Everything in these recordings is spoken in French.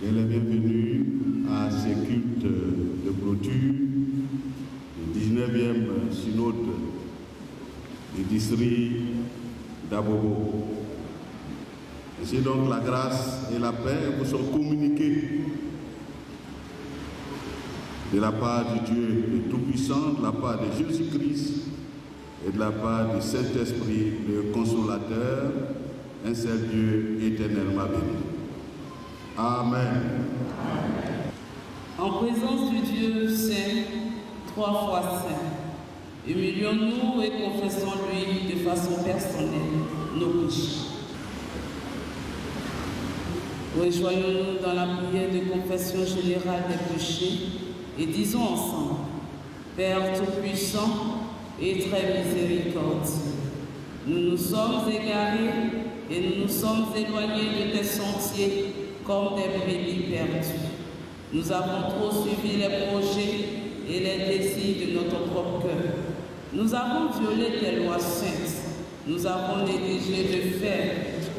et les bienvenus à ces cultes de clôture du 19e synode du district d'Abobo. Ainsi donc la grâce et la paix vous sont communiquées de la part du Dieu le Tout-Puissant, de la part de Jésus-Christ et de la part du Saint-Esprit, le Consolateur, un seul Dieu éternellement béni. Amen. En présence du Dieu Saint, trois fois Saint, humilions-nous et confessons-lui de façon personnelle nos péchés. Rejoignons-nous dans la prière de confession générale des péchés et disons ensemble: Père Tout-Puissant et très miséricordieux, nous nous sommes égarés et nous nous sommes éloignés de tes sentiers comme des brebis perdues. Nous avons trop suivi les projets et les désirs de notre propre cœur. Nous avons violé tes lois saintes. Nous avons négligé de faire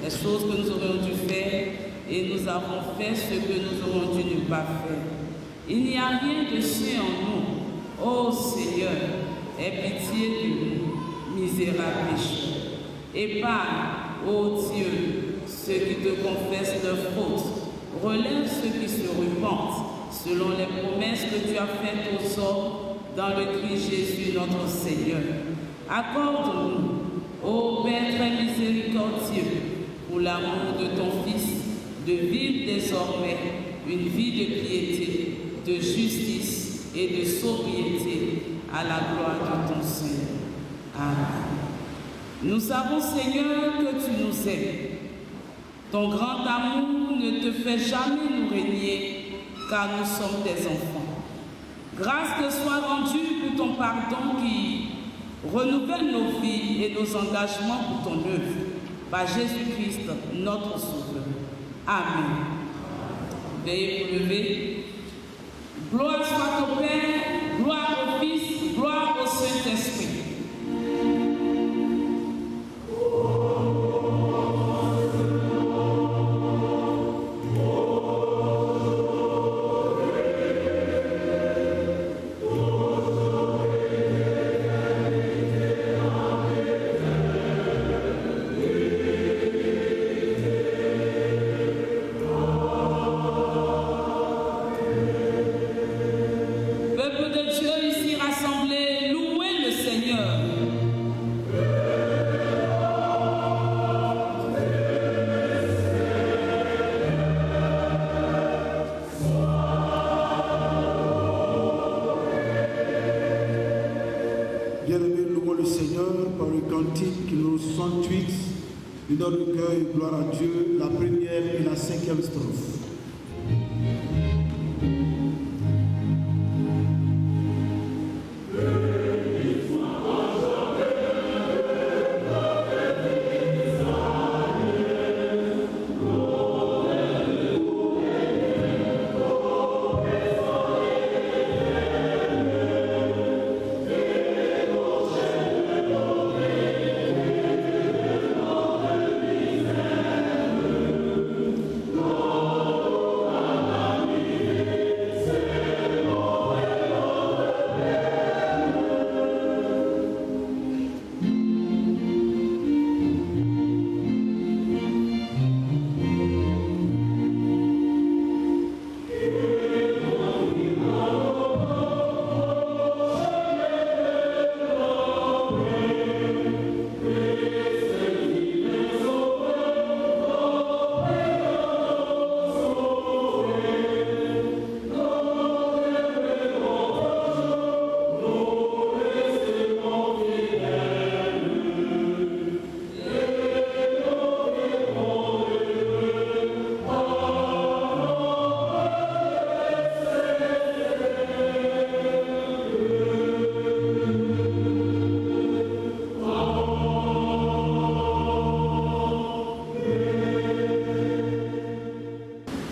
les choses que nous aurions dû faire et nous avons fait ce que nous aurions dû ne pas faire. Il n'y a rien de saint en nous. Ô Seigneur, aie pitié de nous, misérables pécheurs. Épargne, ô Dieu, ceux qui te confessent leurs fautes. Relève ceux qui se repentent, selon les promesses que tu as faites aux hommes dans le Christ Jésus notre Seigneur. Accorde-nous, ô Père très miséricordieux, pour l'amour de ton Fils, de vivre désormais une vie de piété, de justice et de sobriété à la gloire de ton Seigneur. Amen. Nous savons, Seigneur, que tu nous aimes. Ton grand amour ne te fait jamais nous régner, car nous sommes tes enfants. Grâce te soit rendue pour ton pardon qui renouvelle nos vies et nos engagements pour ton œuvre, par Jésus-Christ, notre Sauveur. Amen. Veuillez vous lever. Gloire soit au Père, gloire au Fils, gloire au Saint-Esprit. Du notre recueil, gloire à Dieu, la première et la cinquième strophe.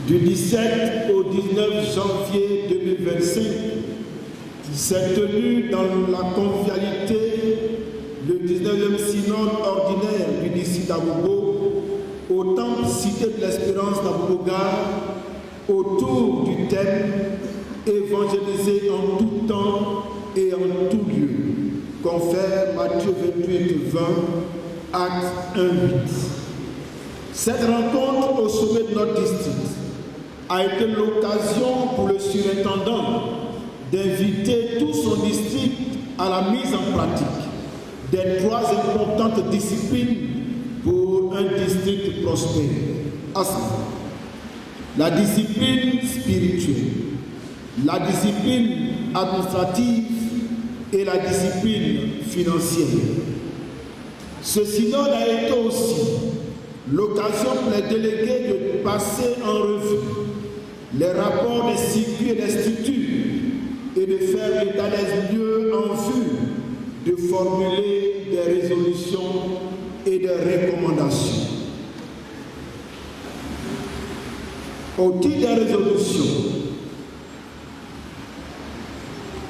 Du 17 au 19 janvier 2025, s'est tenu dans la convivialité le 19e synode ordinaire du district d'Abobo au temple Cité de l'Espérance d'Abobo-Gare autour du thème « Évangéliser en tout temps et en tout lieu », confère Matthieu 28, 20, Actes 1, 8. Cette rencontre au sommet de notre district a été l'occasion pour le surintendant d'inviter tout son district à la mise en pratique des 3 importantes disciplines pour un district prospère, à savoir la discipline spirituelle, la discipline administrative et la discipline financière. Ce synode a été aussi l'occasion pour les délégués de passer en revue les rapports des circuits et des structures et de faire l'état des lieux en vue de formuler des résolutions et des recommandations. Au titre des résolutions,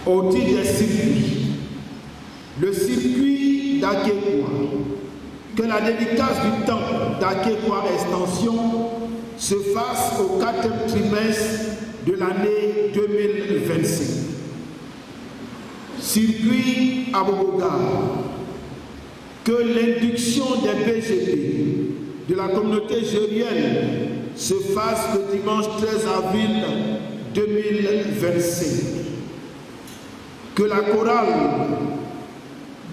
au titre des circuits, le circuit d'Akékwa, que la dédicace du temple d'Akékwa Extension se fasse au 4e trimestre de l'année 2025. Circuit Aboboga, que l'induction des BGP de la communauté gérienne se fasse le dimanche 13 avril 2025. Que la chorale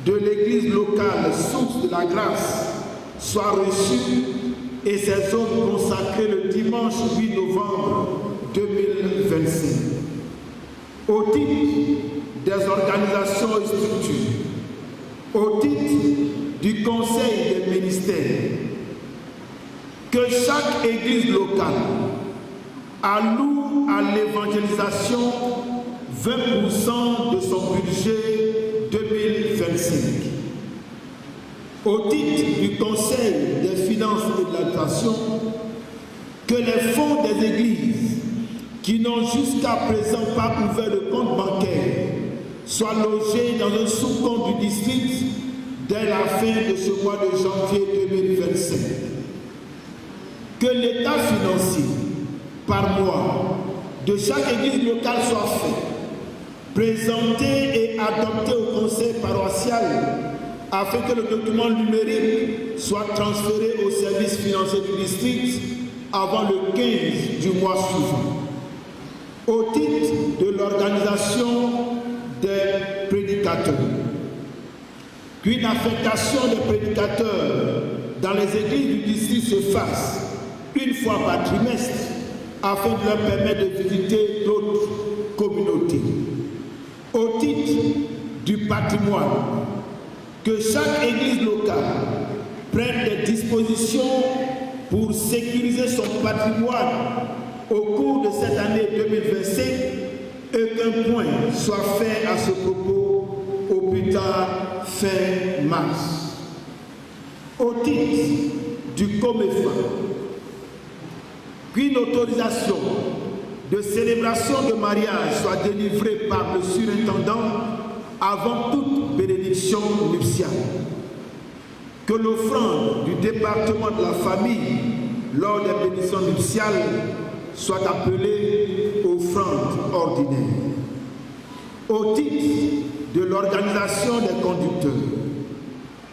de l'église locale Source de la Grâce soit reçue et ses œuvres consacrées le dimanche 8 novembre 2025. Au titre des organisations et structures, au titre du conseil des ministères, que chaque église locale alloue à l'évangélisation 20% de son budget 2025. Au titre du Conseil des finances et de l'administration, que les fonds des églises qui n'ont jusqu'à présent pas ouvert de compte bancaire soient logés dans un sous-compte du district dès la fin de ce mois de janvier 2025. Que l'état financier par mois de chaque église locale soit fait, présenté et adopté au conseil paroissial afin que le document numérique soit transféré au service financier du district avant le 15 du mois suivant. Au titre de l'organisation des prédicateurs, qu'une affectation des prédicateurs dans les églises du district se fasse une fois par trimestre afin de leur permettre de visiter d'autres communautés. Au titre du patrimoine, que chaque église locale prenne des dispositions pour sécuriser son patrimoine au cours de cette année 2025 et qu'un point soit fait à ce propos au plus tard fin mars. Au titre du COMEFA, qu'une autorisation de célébration de mariage soit délivrée par le surintendant avant toute bénédiction nuptiale. Que l'offrande du département de la famille lors des bénédictions nuptiales soit appelée offrande ordinaire. Au titre de l'organisation des conducteurs,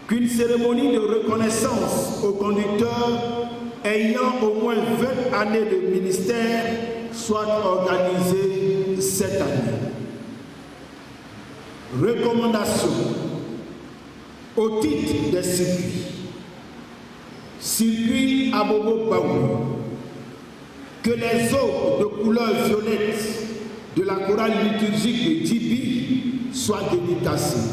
qu'une cérémonie de reconnaissance aux conducteurs ayant au moins 20 années de ministère soit organisée cette année. Recommandations au titre des circuits. Circuit Abobo Baou. Que les eaux de couleur violette de la chorale liturgique de Djibi soient dédicacées.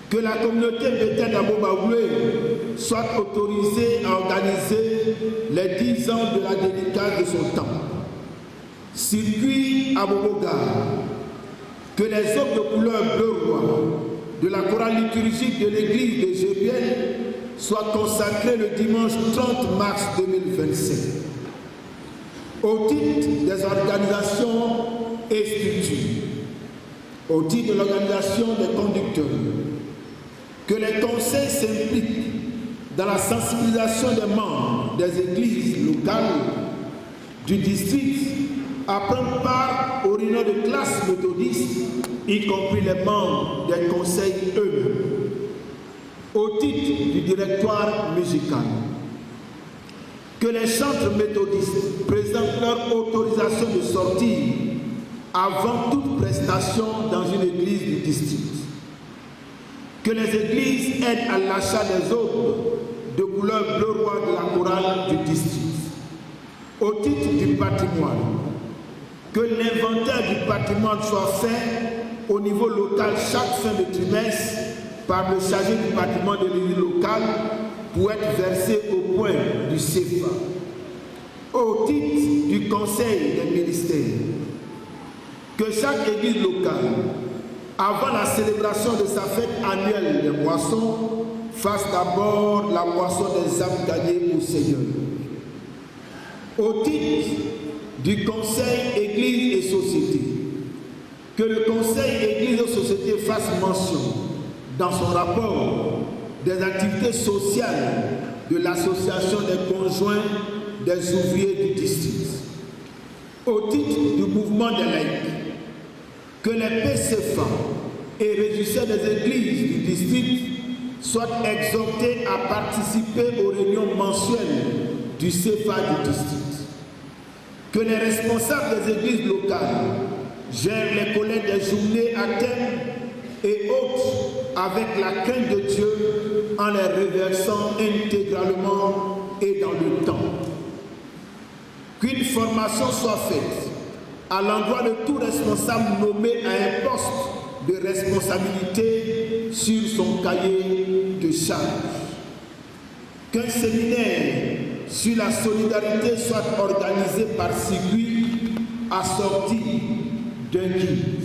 Que la communauté Bethel d'Abobaoué soit autorisée à organiser les 10 ans de la dédicace de son temple. Circuit Aboboga. Que les œuvres de couleur bleu-roi de la chorale liturgique de l'église de Gébiel soient consacrées le dimanche 30 mars 2025. Au titre des organisations et structures, au titre de l'organisation des conducteurs, que les conseils s'impliquent dans la sensibilisation des membres des églises locales du district à prendre part aux réunions de classe méthodistes, y compris les membres des conseils eux-mêmes, au titre du directoire musical. Que les chantres méthodistes présentent leur autorisation de sortie avant toute prestation dans une église du district. Que les églises aident à l'achat des aubes de couleur bleu roi de la chorale du district. Au titre du patrimoine, que l'inventaire du patrimoine soit fait au niveau local chaque fin de trimestre par le chargé du patrimoine de l'église locale pour être versé au point du CFA. Au titre du conseil des ministères, que chaque église locale, avant la célébration de sa fête annuelle des moissons, fasse d'abord la moisson des âmes gagnées au Seigneur. Au titre du conseil Église et Société, que le conseil Église et Société fasse mention dans son rapport des activités sociales de l'association des conjoints des ouvriers du district. Au titre du mouvement des laïcs, que les PCFA et régisseurs des églises du district soient exhortés à participer aux réunions mensuelles du CFA du district. Que les responsables des églises locales gèrent les collectes des journées à thème et autres avec la crainte de Dieu en les reversant intégralement et dans le temps. Qu'une formation soit faite à l'endroit de tout responsable nommé à un poste de responsabilité sur son cahier de charge. Qu'un séminaire sur la solidarité soit organisé par circuit assorti d'un guide.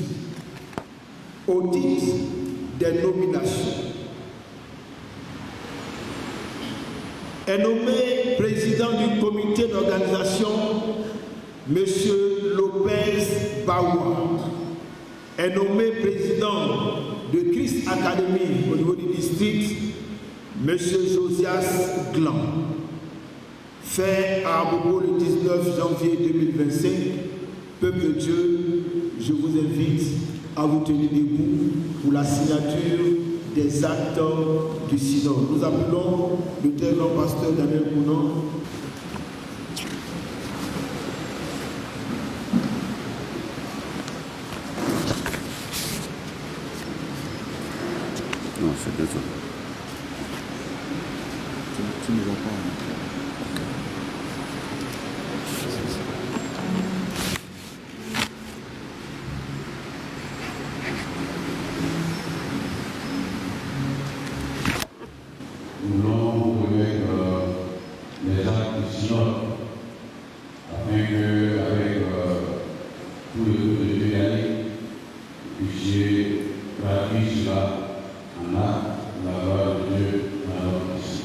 Au titre des nominations, est nommé président du comité d'organisation M. Lopez Baoua. Est nommé président de Christ Academy au niveau du district M. Josias Glan. Fait à Abobo le 19 janvier 2025, peuple de Dieu, je vous invite à vous tenir debout pour la signature des actes du synode. Nous appelons le très grand pasteur Daniel Kounan. Non, c'est désolé. Tu ne vois pas. Nous voulons remettre les actes du synode afin que, avec tout le groupe de Bégali, vous puissiez traduire cela en acte de la gloire de Dieu dans notre vie.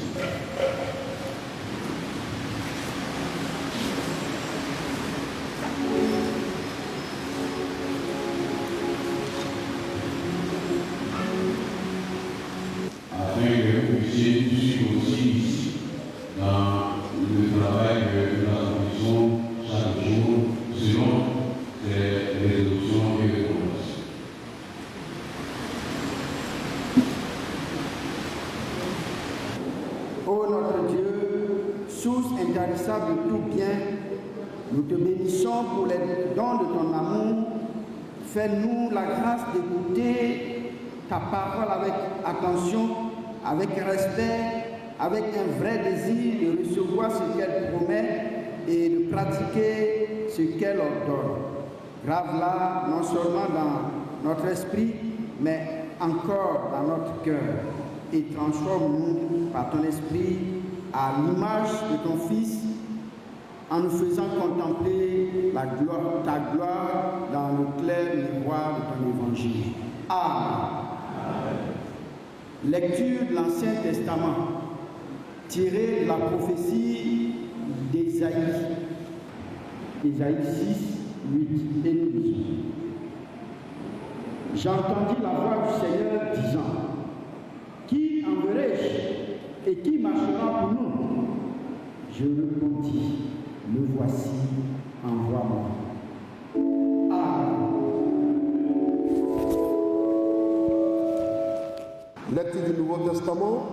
Afin que vous puissiez nous suivre aussi ici dans le travail que nous accomplissons chaque jour selon les résolutions et les promesses. Ô notre Dieu, source intarissable de tout bien, nous te bénissons pour les dons de ton amour. Fais-nous la grâce d'écouter ta parole avec attention, avec respect, avec un vrai désir de recevoir ce qu'elle promet et de pratiquer ce qu'elle ordonne. Grave-la non seulement dans notre esprit, mais encore dans notre cœur. Et transforme-nous par ton esprit à l'image de ton Fils, en nous faisant contempler ta gloire dans le clair miroir de ton évangile. Amen. Lecture de l'Ancien Testament, tirée de la prophétie d'Ésaïe. Ésaïe 6, 8, et nous lisons. J'entendis la voix du Seigneur disant, qui enverrai-je et qui marchera pour nous? Je répondis, me voici, envoie-moi. Amen. Lecture du Nouveau Testament,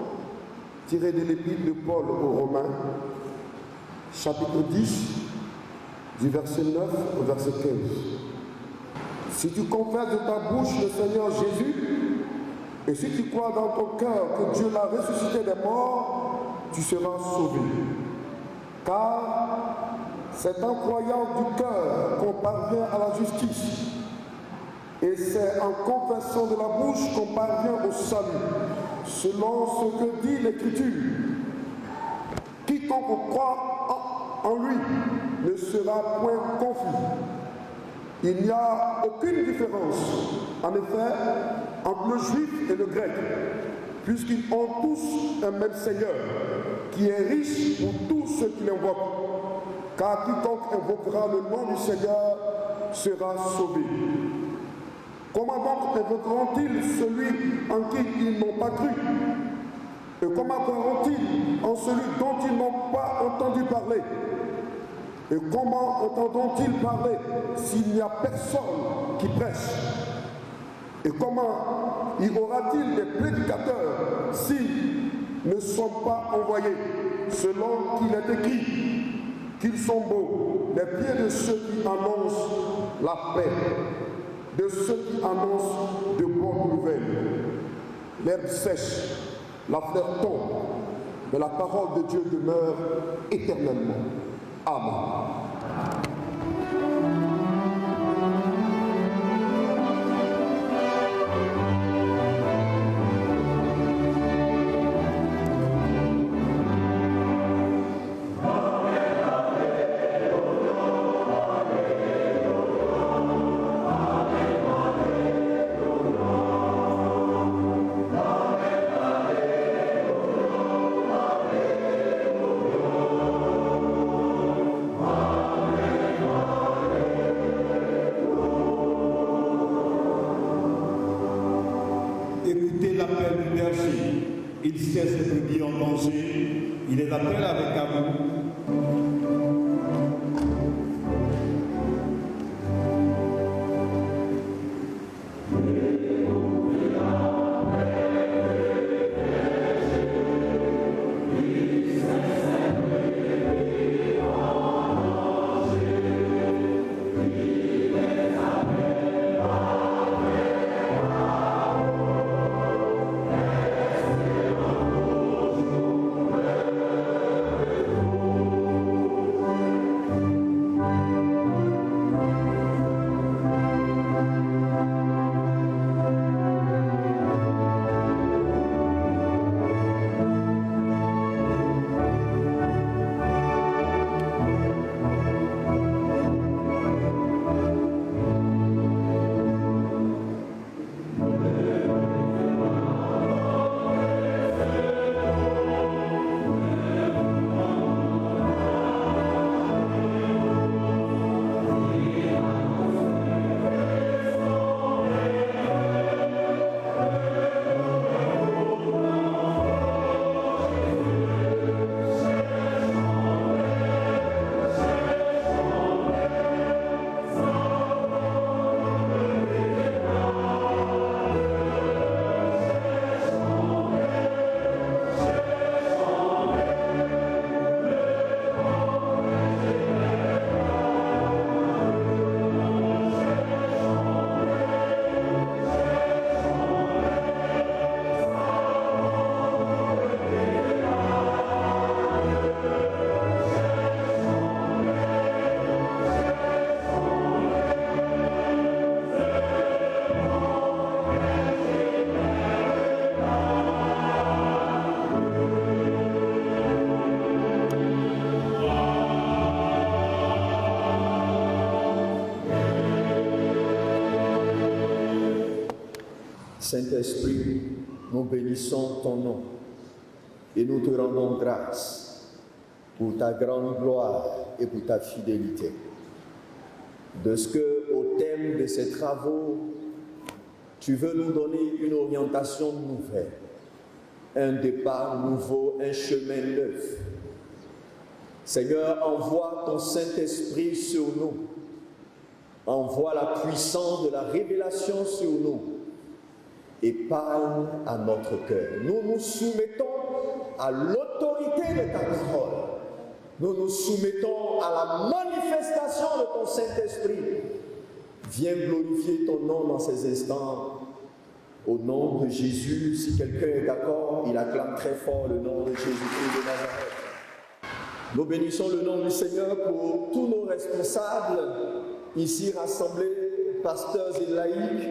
tirée de l'Épître de Paul aux Romains, chapitre 10, du verset 9 au verset 15. Si tu confesses de ta bouche le Seigneur Jésus, et si tu crois dans ton cœur que Dieu l'a ressuscité des morts, tu seras sauvé. Car c'est en croyant du cœur qu'on parvient à la justice, et c'est en confessant de la bouche qu'on parvient au salut, selon ce que dit l'Écriture. Quiconque croit en lui ne sera point confus. Il n'y a aucune différence, en effet, entre le juif et le grec, puisqu'ils ont tous un même Seigneur, qui est riche pour tous ceux qui l'invoquent. Car quiconque invoquera le nom du Seigneur sera sauvé. Comment donc invoqueront-ils celui en qui ils n'ont pas cru? Et comment croiront-ils en celui dont ils n'ont pas entendu parler? Et comment entendront-ils parler s'il n'y a personne qui prêche? Et comment y aura-t-il des prédicateurs s'ils ne sont pas envoyés? Selon qu'il est écrit qu'ils sont beaux, les pieds de ceux qui annoncent la paix, de ceux qui annoncent de bonnes nouvelles. L'herbe sèche, la fleur tombe, mais la parole de Dieu demeure éternellement. Amen. Écoutez l'appel du berger. Il sait ses brebis en danger. Il les appelle avec amour. Saint-Esprit, nous bénissons ton nom et nous te rendons grâce pour ta grande gloire et pour ta fidélité. De ce que, au thème de ces travaux, tu veux nous donner une orientation nouvelle, un départ nouveau, un chemin neuf. Seigneur, envoie ton Saint-Esprit sur nous. Envoie la puissance de la révélation sur nous et parle à notre cœur. Nous nous soumettons à l'autorité de ta parole. Nous nous soumettons à la manifestation de ton Saint-Esprit. Viens glorifier ton nom dans ces instants. Au nom de Jésus, si quelqu'un est d'accord, il acclame très fort le nom de Jésus-Christ de Nazareth. Nous bénissons le nom du Seigneur pour tous nos responsables ici rassemblés, pasteurs et laïcs,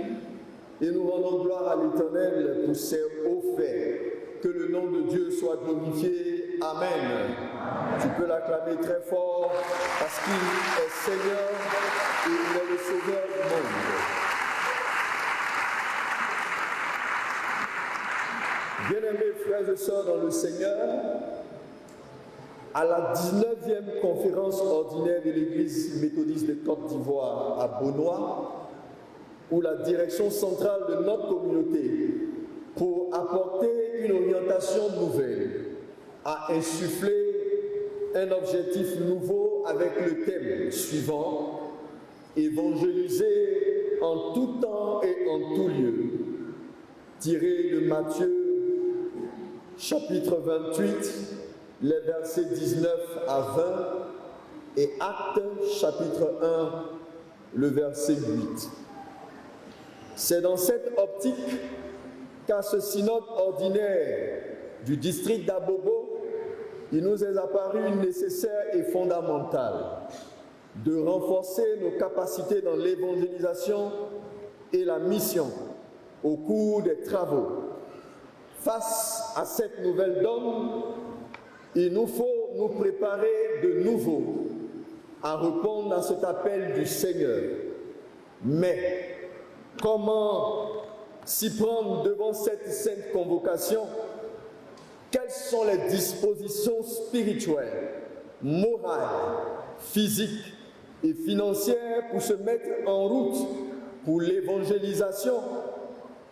et nous rendons gloire à l'Éternel pour ces hauts faits. Que le nom de Dieu soit glorifié. Amen. Tu peux l'acclamer très fort parce qu'il est Seigneur et il est le Sauveur du monde. Bien-aimés frères et sœurs dans le Seigneur, à la 19e conférence ordinaire de l'Église méthodiste de Côte d'Ivoire à Beaunois, où la direction centrale de notre communauté, pour apporter une orientation nouvelle, a insufflé un objectif nouveau avec le thème suivant: évangéliser en tout temps et en tout lieu, tiré de Matthieu chapitre 28, les versets 19 à 20, et Actes chapitre 1, le verset 8. C'est dans cette optique qu'à ce synode ordinaire du district d'Abobo, il nous est apparu nécessaire et fondamental de renforcer nos capacités dans l'évangélisation et la mission au cours des travaux. Face à cette nouvelle donne, il nous faut nous préparer de nouveau à répondre à cet appel du Seigneur. Mais comment s'y prendre devant cette sainte convocation? Quelles sont les dispositions spirituelles, morales, physiques et financières pour se mettre en route pour l'évangélisation?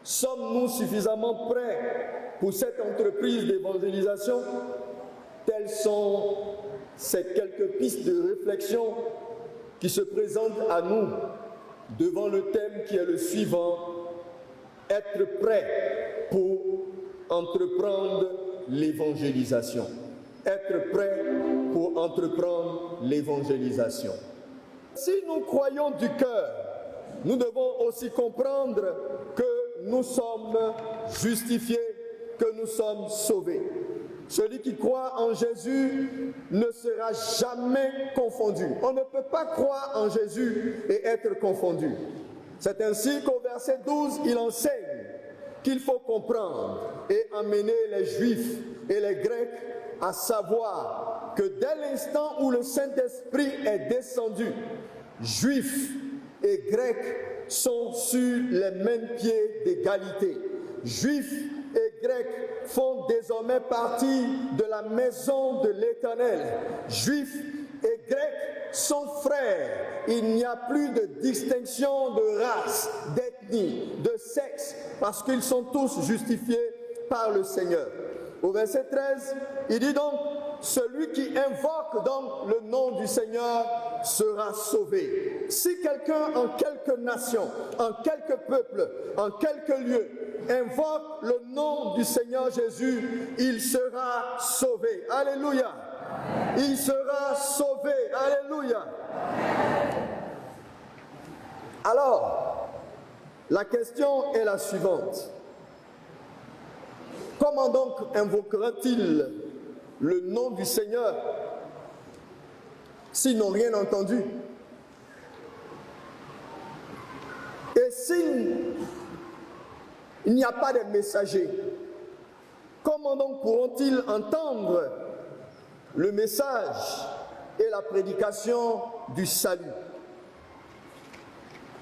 Sommes-nous suffisamment prêts pour cette entreprise d'évangélisation? Telles sont ces quelques pistes de réflexion qui se présentent à nous devant le thème qui est le suivant: être prêt pour entreprendre l'évangélisation. Être prêt pour entreprendre l'évangélisation. Si nous croyons du cœur, nous devons aussi comprendre que nous sommes justifiés, que nous sommes sauvés. Celui qui croit en Jésus ne sera jamais confondu. On ne peut pas croire en Jésus et être confondu. C'est ainsi qu'au verset 12, il enseigne qu'il faut comprendre et amener les Juifs et les Grecs à savoir que dès l'instant où le Saint-Esprit est descendu, Juifs et Grecs sont sur les mêmes pieds d'égalité. Juifs et Grecs font désormais partie de la maison de l'Éternel. Juifs et Grecs sont frères. Il n'y a plus de distinction de race, d'ethnie, de sexe, parce qu'ils sont tous justifiés par le Seigneur. Au verset 13, il dit donc: celui qui invoque donc le nom du Seigneur sera sauvé. Si quelqu'un en quelque nation, en quelque peuple, en quelque lieu, invoque le nom du Seigneur Jésus, il sera sauvé. Alléluia. Il sera sauvé. Alléluia. Alors, la question est la suivante. Comment donc invoquera-t-il le nom du Seigneur s'ils n'ont rien entendu? Et s'il n'y a pas de messagers, comment donc pourront-ils entendre le message et la prédication du salut?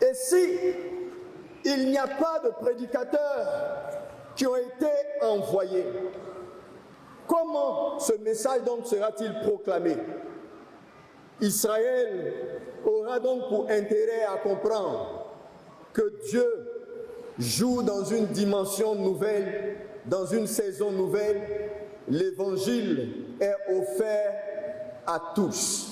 Et si il n'y a pas de prédicateurs qui ont été envoyés, comment ce message donc sera-t-il proclamé? Israël aura donc pour intérêt à comprendre que Dieu joue dans une dimension nouvelle, dans une saison nouvelle. L'évangile est offert à tous.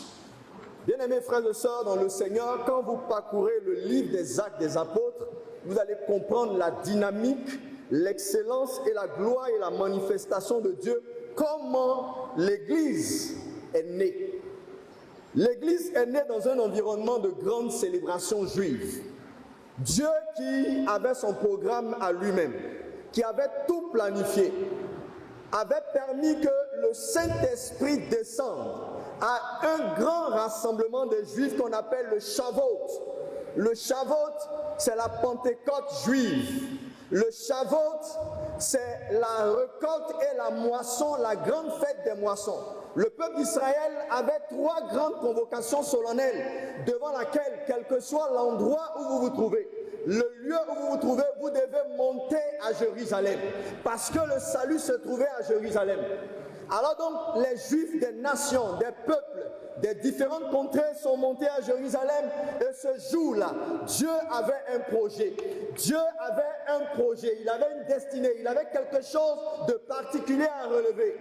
Bien-aimés frères et sœurs dans le Seigneur, quand vous parcourez le livre des Actes des Apôtres, vous allez comprendre la dynamique, l'excellence et la gloire et la manifestation de Dieu, comment l'Église est née. L'Église est née dans un environnement de grandes célébrations juives. Dieu qui avait son programme à lui-même, qui avait tout planifié, avait permis que le Saint-Esprit descende à un grand rassemblement des Juifs qu'on appelle le Shavuot. Le Shavuot, c'est la Pentecôte juive. Le Shavuot, c'est la récolte et la moisson, la grande fête des moissons. Le peuple d'Israël avait 3 grandes convocations solennelles devant laquelle, quel que soit l'endroit où vous vous trouvez, le lieu où vous vous trouvez, vous devez monter à Jérusalem, parce que le salut se trouvait à Jérusalem. Alors donc, les Juifs des nations, des peuples, des différentes contrées sont montés à Jérusalem, et ce jour-là, Dieu avait un projet. Dieu avait un projet, il avait une destinée, il avait quelque chose de particulier à relever.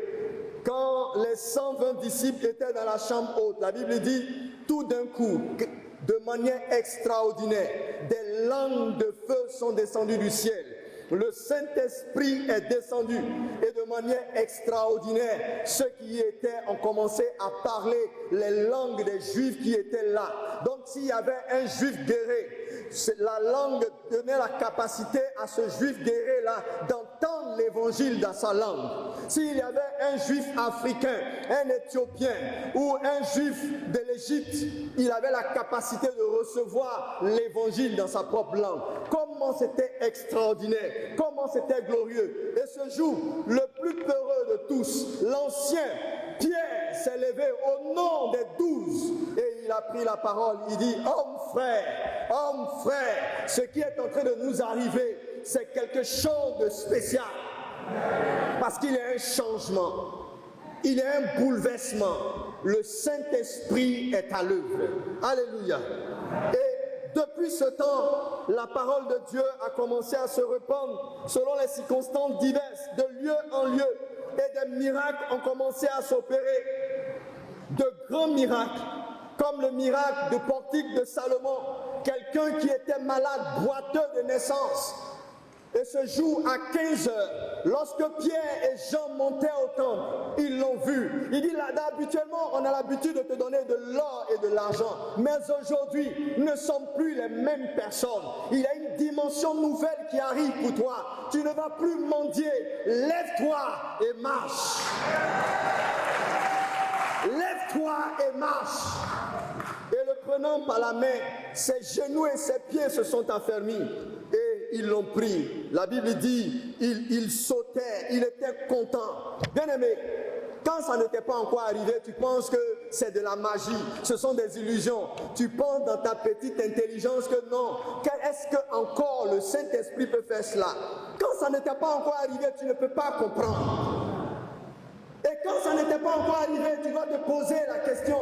Quand les 120 disciples étaient dans la chambre haute, la Bible dit, tout d'un coup, de manière extraordinaire, des langues de feu sont descendues du ciel. Le Saint-Esprit est descendu et de manière extraordinaire, ceux qui y étaient ont commencé à parler les langues des Juifs qui étaient là. Donc s'il y avait un Juif guéri, la langue donnait la capacité à ce Juif guéri-là d'entendre l'évangile dans sa langue. S'il y avait un Juif africain, un Éthiopien ou un Juif de l'Égypte, il avait la capacité de recevoir l'évangile dans sa propre langue. Comment c'était extraordinaire! Comment c'était glorieux. Et ce jour, le plus peureux de tous, l'ancien Pierre, s'est levé au nom des 12 et il a pris la parole. Il dit, homme frère, ce qui est en train de nous arriver, c'est quelque chose de spécial. Parce qu'il y a un changement, il y a un bouleversement. Le Saint-Esprit est à l'œuvre. Alléluia. Et depuis ce temps, la parole de Dieu a commencé à se répandre selon les circonstances diverses, de lieu en lieu, et des miracles ont commencé à s'opérer. De grands miracles, comme le miracle du portique de Salomon, quelqu'un qui était malade, boiteux de naissance. Et ce jour, à 15 heures, lorsque Pierre et Jean montaient au temple, ils l'ont vu. Il dit, là, habituellement, on a l'habitude de te donner de l'or et de l'argent. Mais aujourd'hui, nous ne sommes plus les mêmes personnes. Il y a une dimension nouvelle qui arrive pour toi. Tu ne vas plus mendier. Lève-toi et marche. Lève-toi et marche. Et le prenant par la main, ses genoux et ses pieds se sont affermis. Et ils l'ont pris. La Bible dit, il sautait, il était content. Bien aimé, quand ça n'était pas encore arrivé, tu penses que c'est de la magie, ce sont des illusions. Tu penses dans ta petite intelligence que non. Est-ce que encore le Saint-Esprit peut faire cela? Quand ça n'était pas encore arrivé, tu ne peux pas comprendre. Et quand ça n'était pas encore arrivé, tu vas te poser la question,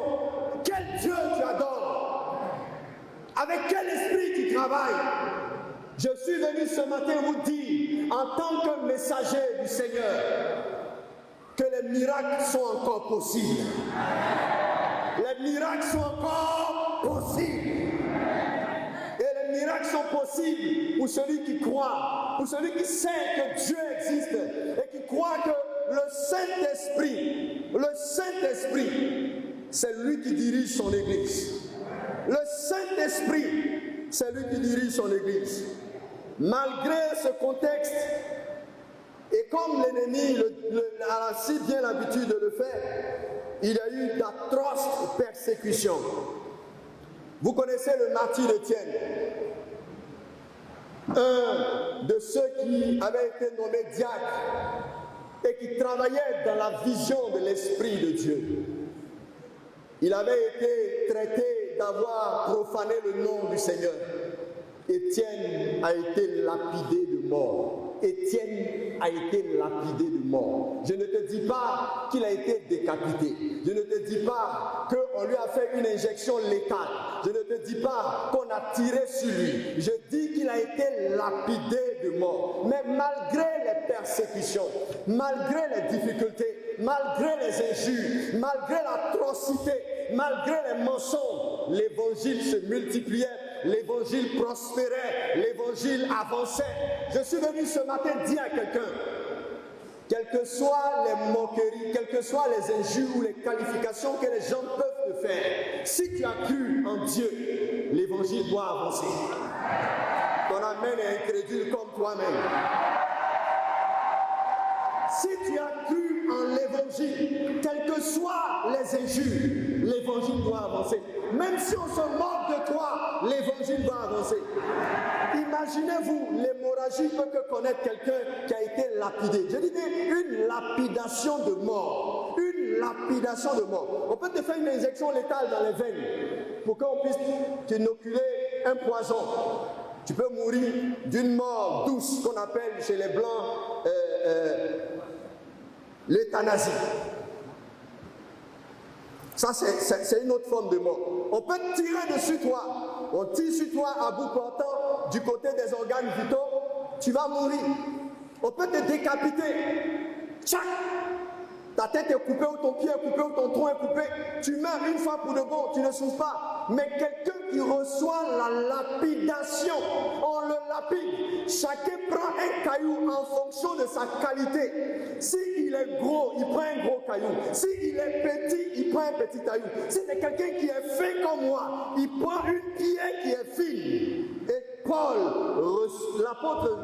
quel Dieu tu adores? Avec quel esprit tu travailles? Je suis venu ce matin vous dire, en tant que messager du Seigneur, que les miracles sont encore possibles. Les miracles sont encore possibles. Et les miracles sont possibles pour celui qui croit, pour celui qui sait que Dieu existe et qui croit que le Saint-Esprit, c'est lui qui dirige son Église. Le Saint-Esprit, c'est lui qui dirige son Église. Malgré ce contexte, et comme l'ennemi a si bien l'habitude de le faire, il y a eu d'atroces persécutions. Vous connaissez le martyr d'Étienne, un de ceux qui avait été nommé diacre et qui travaillait dans la vision de l'Esprit de Dieu. Il avait été traité d'avoir profané le nom du Seigneur. Étienne a été lapidé de mort. Étienne a été lapidé de mort. Je ne te dis pas qu'il a été décapité. Je ne te dis pas qu'on lui a fait une injection létale. Je ne te dis pas qu'on a tiré sur lui. Je dis qu'il a été lapidé de mort. Mais malgré les persécutions, malgré les difficultés, malgré les injures, malgré l'atrocité, malgré les mensonges, l'évangile se multipliait, l'évangile prospérait, l'évangile avançait. Je suis venu ce matin dire à quelqu'un, quelles que soient les moqueries, quelles que soient les injures ou les qualifications que les gens peuvent te faire, si tu as cru en Dieu, l'évangile doit avancer. Ton amen est incrédule comme toi-même. Si tu as cru en l'évangile, quelles que soient les injures, l'évangile doit avancer. Même si on se moque de toi, l'évangile doit avancer. Imaginez-vous l'hémorragie que connaître quelqu'un qui a été lapidé. Je dis une lapidation de mort. Une lapidation de mort. On peut te faire une injection létale dans les veines pour qu'on puisse t'inoculer un poison. Tu peux mourir d'une mort douce qu'on appelle chez les Blancs l'euthanasie. Ça, c'est une autre forme de mort. On peut tirer dessus toi. On tire sur toi à bout portant du côté des organes vitaux. Tu vas mourir. On peut te décapiter. Tchac! Ta tête est coupée ou ton pied est coupé ou ton tronc est coupé. Tu meurs une fois pour de bon. Tu ne souffres pas. Mais quelqu'un qui reçoit la lapidation, on le lapide. Chacun prend un caillou en fonction de sa qualité. S'il est gros, il prend un gros caillou. S'il est petit, il prend un petit caillou. Si c'est quelqu'un qui est fin comme moi, il prend une pierre qui est fine. Et Paul, l'apôtre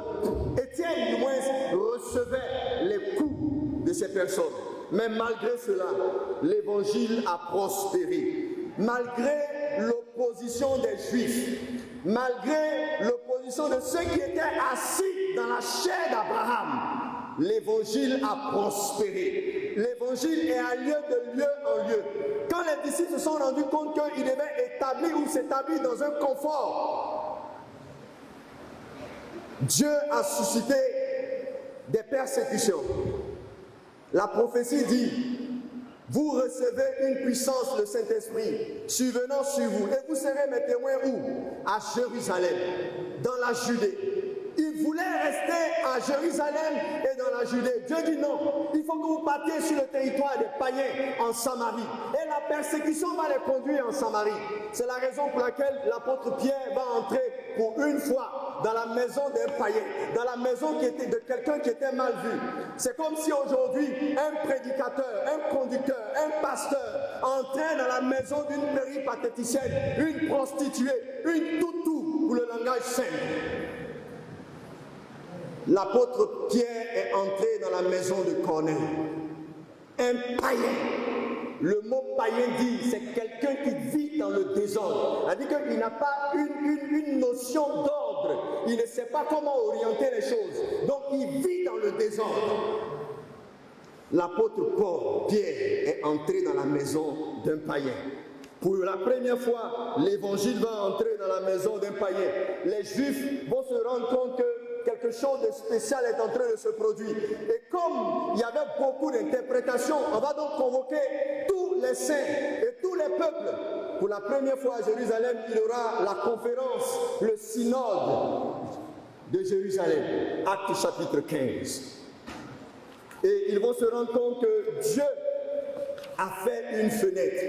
Étienne du moins, recevait les coups de ces personnes. Mais malgré cela, l'évangile a prospéré. Malgré l'opposition des Juifs, malgré l'opposition de ceux qui étaient assis dans la chair d'Abraham, l'évangile a prospéré. L'évangile est allé de lieu en lieu. Quand les disciples se sont rendus compte qu'ils devaient établir ou s'établir dans un confort, Dieu a suscité des persécutions. La prophétie dit: vous recevez une puissance, le Saint-Esprit, survenant sur vous, et vous serez mes témoins où? À Jérusalem, dans la Judée. Ils voulaient rester à Jérusalem et dans la Judée. Dieu dit non, il faut que vous partiez sur le territoire des païens en Samarie. Et la persécution va les conduire en Samarie. C'est la raison pour laquelle l'apôtre Pierre va entrer pour une fois dans la maison d'un païen, dans la maison de quelqu'un qui était mal vu. C'est comme si aujourd'hui un prédicateur, un conducteur, un pasteur entrait dans la maison d'une péripatéticienne, une prostituée, une toutou pour le langage simple. L'apôtre Pierre est entré dans la maison de Corneille. Un païen. Le mot païen dit, c'est quelqu'un qui vit dans le désordre. C'est-à-dire qu'il n'a pas une notion d'ordre. Il ne sait pas comment orienter les choses. Donc il vit dans le désordre. L'apôtre Pierre est entré dans la maison d'un païen. Pour la première fois, l'évangile va entrer dans la maison d'un païen. Les Juifs vont se rendre compte que quelque chose de spécial est en train de se produire. Et comme il y avait beaucoup d'interprétations, on va donc convoquer tous les saints et tous les peuples. Pour la première fois à Jérusalem, il y aura la conférence, le synode de Jérusalem, Actes chapitre 15. Et ils vont se rendre compte que Dieu a fait une fenêtre.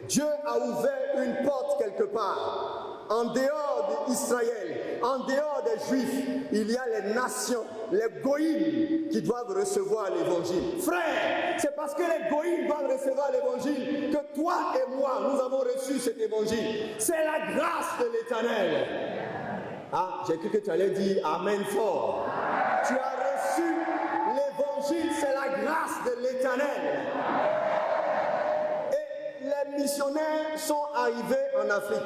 Dieu a ouvert une porte quelque part. En dehors d'Israël, en dehors des Juifs, il y a les nations, les goïms qui doivent recevoir l'évangile. Frère, c'est parce que les goïms doivent recevoir l'évangile que toi et moi, nous avons reçu cet évangile. C'est la grâce de l'Éternel. Ah, j'ai cru que tu allais dire Amen fort. Tu as reçu l'évangile, c'est la grâce de l'Éternel. Et les missionnaires sont arrivés en Afrique.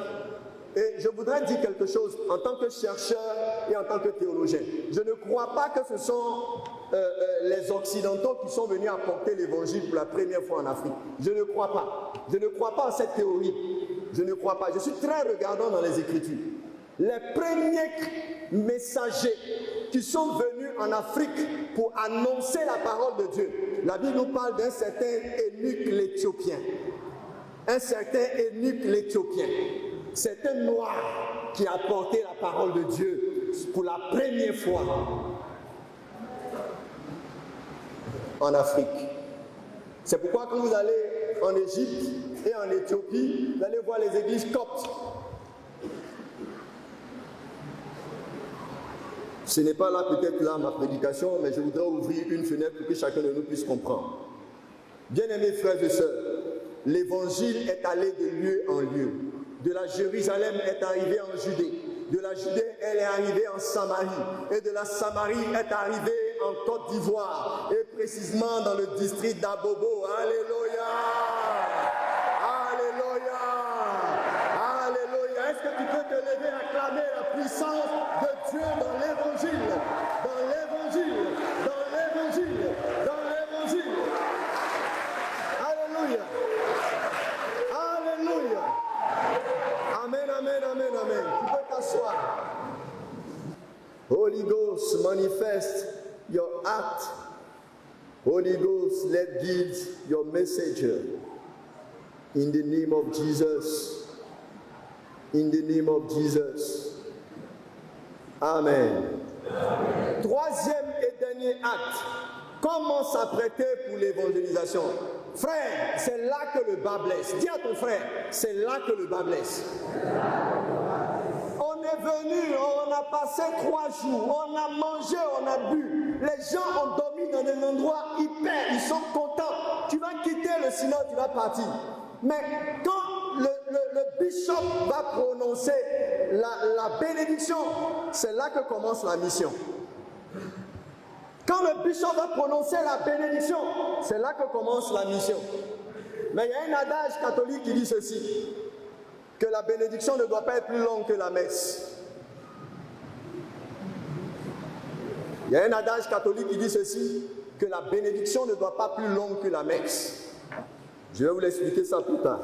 Et je voudrais dire quelque chose en tant que chercheur et en tant que théologien. Je ne crois pas que ce sont les Occidentaux qui sont venus apporter l'évangile pour la première fois en Afrique. Je ne crois pas. Je ne crois pas à cette théorie. Je ne crois pas. Je suis très regardant dans les Écritures. Les premiers messagers qui sont venus en Afrique pour annoncer la parole de Dieu, la Bible nous parle d'un certain eunuque l'Éthiopien. Un certain eunuque l'Éthiopien. C'est un noir qui a porté la parole de Dieu pour la première fois en Afrique. C'est pourquoi quand vous allez en Égypte et en Éthiopie, vous allez voir les églises coptes. Ce n'est pas là peut-être là ma prédication, mais je voudrais ouvrir une fenêtre pour que chacun de nous puisse comprendre. Bien-aimés frères et sœurs, l'évangile est allé de lieu en lieu. De la Jérusalem est arrivé en Judée. De la Judée, elle est arrivée en Samarie. Et de la Samarie est arrivée en Côte d'Ivoire. Et précisément dans le district d'Abobo. Alléluia! Alléluia! Alléluia! Est-ce que tu peux te lever et acclamer la puissance de Dieu dans l'évangile? Dans l'évangile! Dans l'évangile! Dans l'évangile! Alléluia! Alléluia! Amen, amen, amen, amen. Tu peux t'asseoir. Holy Ghost, manifest your act. Holy Ghost, let guide your messenger. In the name of Jesus. In the name of Jesus. Amen. Troisième et dernier acte. Comment s'apprêter pour l'évangélisation? Frère, c'est là que le bas blesse. Dis à ton frère, c'est là que le bas blesse. On est venu, on a passé 3 jours, on a mangé, on a bu. Les gens ont dormi dans un endroit hyper, ils sont contents. Tu vas quitter le synode, tu vas partir. Mais quand le bishop va prononcer la bénédiction, c'est là que commence la mission. Quand le bishop va prononcer la bénédiction, c'est là que commence la mission. Mais il y a un adage catholique qui dit ceci, que la bénédiction ne doit pas être plus longue que la messe. Il y a un adage catholique qui dit ceci, que la bénédiction ne doit pas plus longue que la messe. Je vais vous l'expliquer ça plus tard.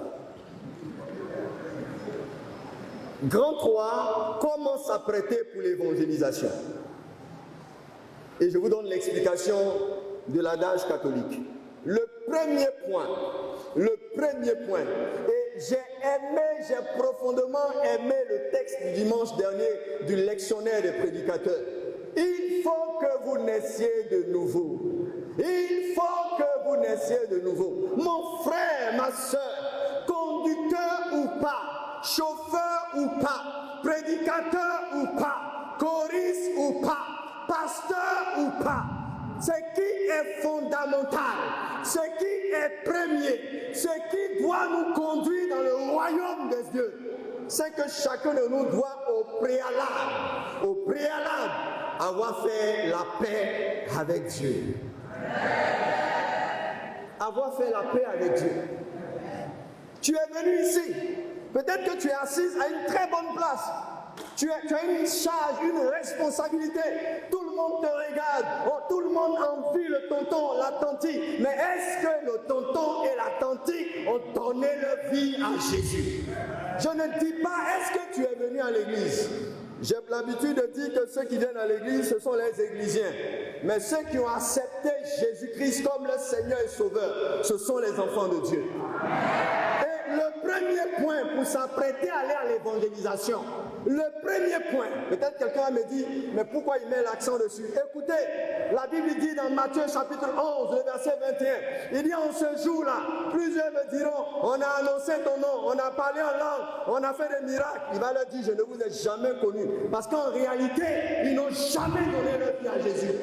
Grand 3, comment s'apprêter pour l'évangélisation? Et je vous donne l'explication de l'adage catholique. Le premier point, et j'ai profondément aimé le texte du dimanche dernier du lectionnaire des prédicateurs. Il faut que vous naissiez de nouveau. Il faut que vous naissiez de nouveau. Mon frère, ma soeur, conducteur ou pas, chauffeur ou pas, prédicateur ou pas, choriste ou pas, pasteur ou pas, ce qui est fondamental, ce qui est premier, ce qui doit nous conduire dans le royaume des dieux, c'est que chacun de nous doit au préalable, avoir fait la paix avec Dieu. Avoir fait la paix avec Dieu. Tu es venu ici, peut-être que tu es assise à une très bonne place. Tu as une charge, une responsabilité. Tout le monde te regarde. Oh, tout le monde envie le tonton, la tantine. Mais est-ce que le tonton et la tantine ont donné leur vie à Jésus? Je ne dis pas, est-ce que tu es venu à l'église? J'ai l'habitude de dire que ceux qui viennent à l'église, ce sont les églisiens. Mais ceux qui ont accepté Jésus-Christ comme leur Seigneur et Sauveur, ce sont les enfants de Dieu. Et le premier point pour s'apprêter à aller à l'évangélisation, le premier point, peut-être quelqu'un me dit, mais pourquoi il met l'accent dessus? Écoutez, la Bible dit dans Matthieu chapitre 11, le verset 21, il dit en ce jour-là, plusieurs me diront, on a annoncé ton nom, on a parlé en langue, on a fait des miracles. Il va leur dire, je ne vous ai jamais connu. Parce qu'en réalité, ils n'ont jamais donné leur vie à Jésus.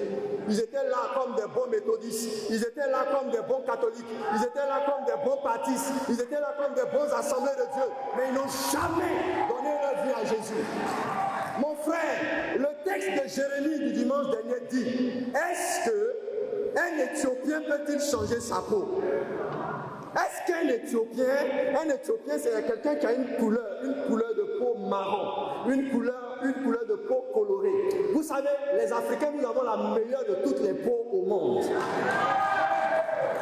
Ils étaient là comme des bons méthodistes, ils étaient là comme des bons catholiques, ils étaient là comme des bons baptistes, ils étaient là comme des bons assemblées de Dieu, mais ils n'ont jamais donné leur vie à Jésus. Mon frère, le texte de Jérémie du dimanche dernier dit, est-ce qu'un Éthiopien peut-il changer sa peau? Est-ce qu'un Éthiopien c'est quelqu'un qui a une couleur de peau marron, une couleur de peau colorée. Vous savez, les Africains, nous avons la meilleure de toutes les peaux au monde.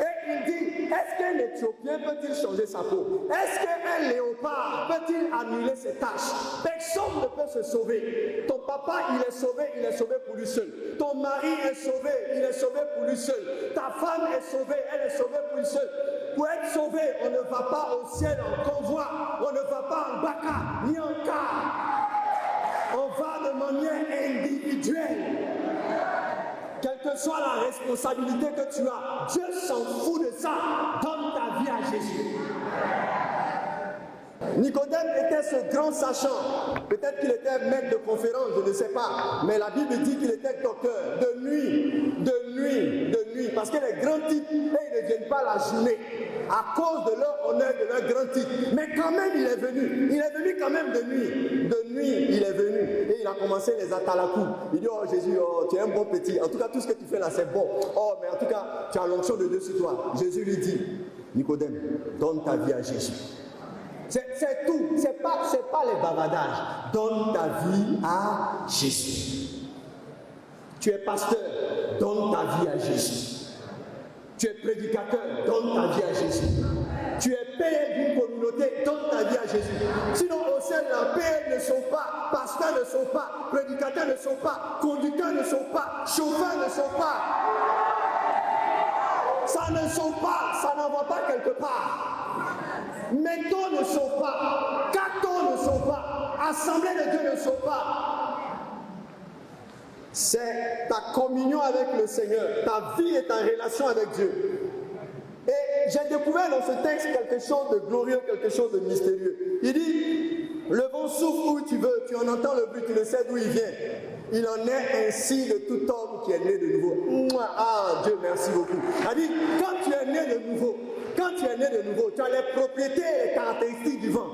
Et il dit, est-ce qu'un Éthiopien peut-il changer sa peau? Est-ce qu'un léopard peut-il annuler ses taches? Personne ne peut se sauver. Ton papa, il est sauvé pour lui seul. Ton mari est sauvé, il est sauvé pour lui seul. Ta femme est sauvée, elle est sauvée pour lui seul. Pour être sauvé, on ne va pas au ciel en convoi, on ne va pas en baka, ni en car. On va de manière individuelle. Quelle que soit la responsabilité que tu as, Dieu s'en fout de ça. Nicodème était ce grand sachant. Peut-être qu'il était maître de conférence, je ne sais pas. Mais la Bible dit qu'il était docteur de nuit. Parce que les grands types, ils ne viennent pas la journée à cause de leur honneur, de leur grand titre. Mais quand même, il est venu. Il est venu quand même de nuit. De nuit, il est venu. Et il a commencé les atalakou. Il dit, oh Jésus, oh, tu es un bon petit. En tout cas, tout ce que tu fais là, c'est bon. Oh, mais en tout cas, tu as l'onction de Dieu sur toi. Jésus lui dit, Nicodème, donne ta vie à Jésus. C'est tout. C'est pas les bavardages. Donne ta vie à Jésus. Tu es pasteur, donne ta vie à Jésus. Tu es prédicateur, donne ta vie à Jésus. Tu es père d'une communauté, donne ta vie à Jésus. Sinon, au sein de la paix ne sont pas, pasteurs ne sont pas, prédicateurs ne sont pas, conducteurs ne sont pas, chauffeurs ne sont pas. Ça ne sauve pas, ça n'en va pas quelque part. Métaux ne sauve pas, Cato ne sauve pas, Assemblée de Dieu ne sauve pas. C'est ta communion avec le Seigneur, ta vie est en relation avec Dieu. Et j'ai découvert dans ce texte quelque chose de glorieux, quelque chose de mystérieux. Il dit, le vent souffle où tu veux, tu en entends le bruit, tu ne sais d'où il vient. Il en est ainsi de tout homme qui est né de nouveau. Ah, Dieu merci beaucoup. Il dit, quand tu es né de nouveau, tu as les propriétés et les caractéristiques du vent.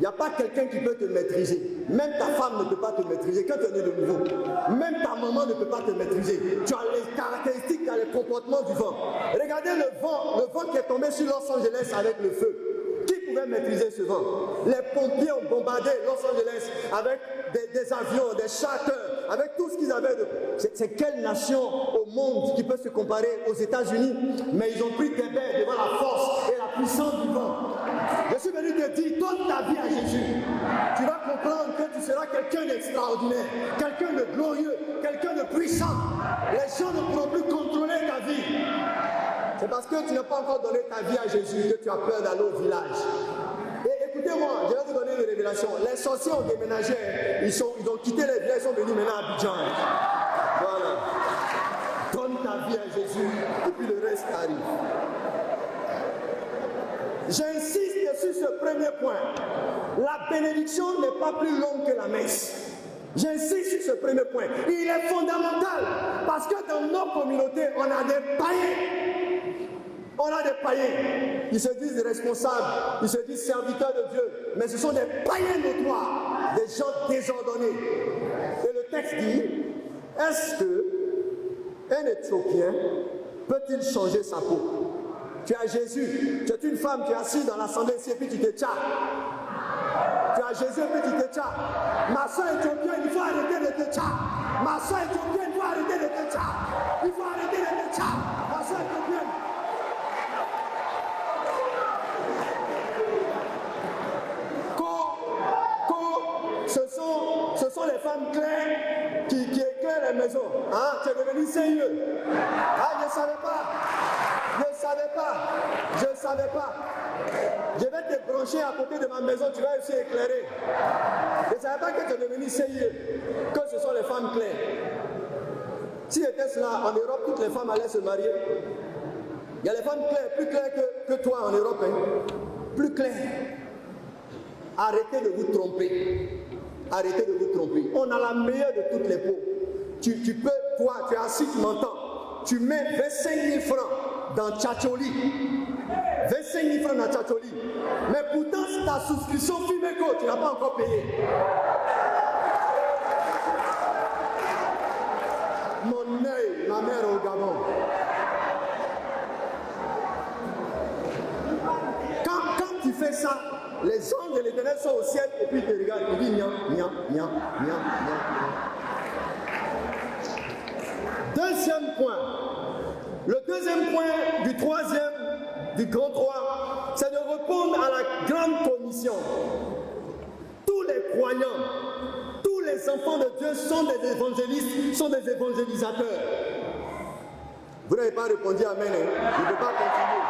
Il n'y a pas quelqu'un qui peut te maîtriser. Même ta femme ne peut pas te maîtriser quand tu es né de nouveau. Même ta maman ne peut pas te maîtriser. Tu as les caractéristiques, tu as les comportements du vent. Regardez le vent qui est tombé sur Los Angeles avec le feu. Qui pouvait maîtriser ce vent? Les pompiers ont bombardé Los Angeles avec des avions, des charters, avec tout ce qu'ils avaient de... C'est quelle nation au monde qui peut se comparer aux États-Unis? Mais ils ont pris des baies devant la force et la puissance du vent. Je suis venu te dire, donne ta vie à Jésus. Tu vas comprendre que tu seras quelqu'un d'extraordinaire, quelqu'un de glorieux, quelqu'un de puissant. Les gens ne pourront plus contrôler ta vie. C'est parce que tu n'as pas encore donné ta vie à Jésus que tu as peur d'aller au village. Et écoutez-moi, je vais vous donner une révélation. Les sorciers ont déménagé, ils ont quitté les villages, ils sont venus maintenant à Abidjan. Voilà. Donne ta vie à Jésus et puis le reste arrive. J'insiste sur ce premier point. La bénédiction n'est pas plus longue que la messe. J'insiste sur ce premier point. Il est fondamental parce que dans nos communautés, on a des païens. On a des païens. Ils se disent responsables, ils se disent serviteurs de Dieu, mais ce sont des païens notoires, des gens désordonnés. Et le texte dit, est-ce qu'un Éthiopien peut-il changer sa peau? Tu as Jésus, tu es une femme, tu es assise dans l'assemblée ici et puis tu te tchas. Tu as Jésus et puis tu te tchas. Ma soeur éthiopienne, il faut arrêter de te tchas. Ma soeur éthiopienne, il faut arrêter de te tchas. Il faut arrêter de te tchas. Ma soeur éthiopienne. Ce sont les femmes claires qui éclairent les maisons. Hein? Tu es devenu sérieux. Ah, je ne savais pas. Je vais te brancher à côté de ma maison, tu vas aussi éclairer. Je ne savais pas que tu es devenu sérieux, que ce sont les femmes claires. Si c'était cela, en Europe, toutes les femmes allaient se marier. Il y a les femmes claires, plus claires que toi en Europe. Hein? Plus claires. Arrêtez de vous tromper. Arrêtez de vous tromper. On a la meilleure de toutes les peaux. Tu peux, toi, tu es assis, tu m'entends. Tu mets 25 000 francs dans Tchatcholi. 25 000 francs dans Tchatcholi. Mais pourtant, ta souscription Fimeco, tu n'as pas encore payé. Mon œil, ma mère au Gabon. Quand tu fais ça, les anges de l'Éternel sont au ciel et puis ils te regardent. Ils disent niam, niam, niam, niam, niam. Deuxième point. Le deuxième point du troisième, du grand 3, c'est de répondre à la grande commission. Tous les croyants, tous les enfants de Dieu sont des évangélistes, sont des évangélisateurs. Vous n'avez pas répondu amen, hein? Je ne peux pas continuer.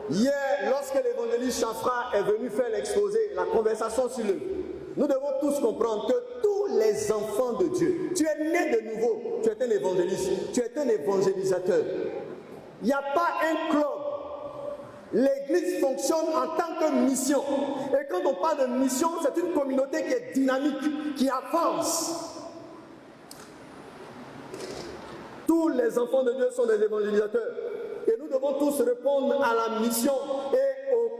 Hier, lorsque l'évangéliste Chafra est venu faire l'exposé, la conversation sur le... Nous devons tous comprendre que tous les enfants de Dieu, tu es né de nouveau, tu es un évangéliste, tu es un évangélisateur. Il n'y a pas un club. L'Église fonctionne en tant que mission. Et quand on parle de mission, c'est une communauté qui est dynamique, qui avance. Tous les enfants de Dieu sont des évangélisateurs. Et nous devons tous répondre à la mission et au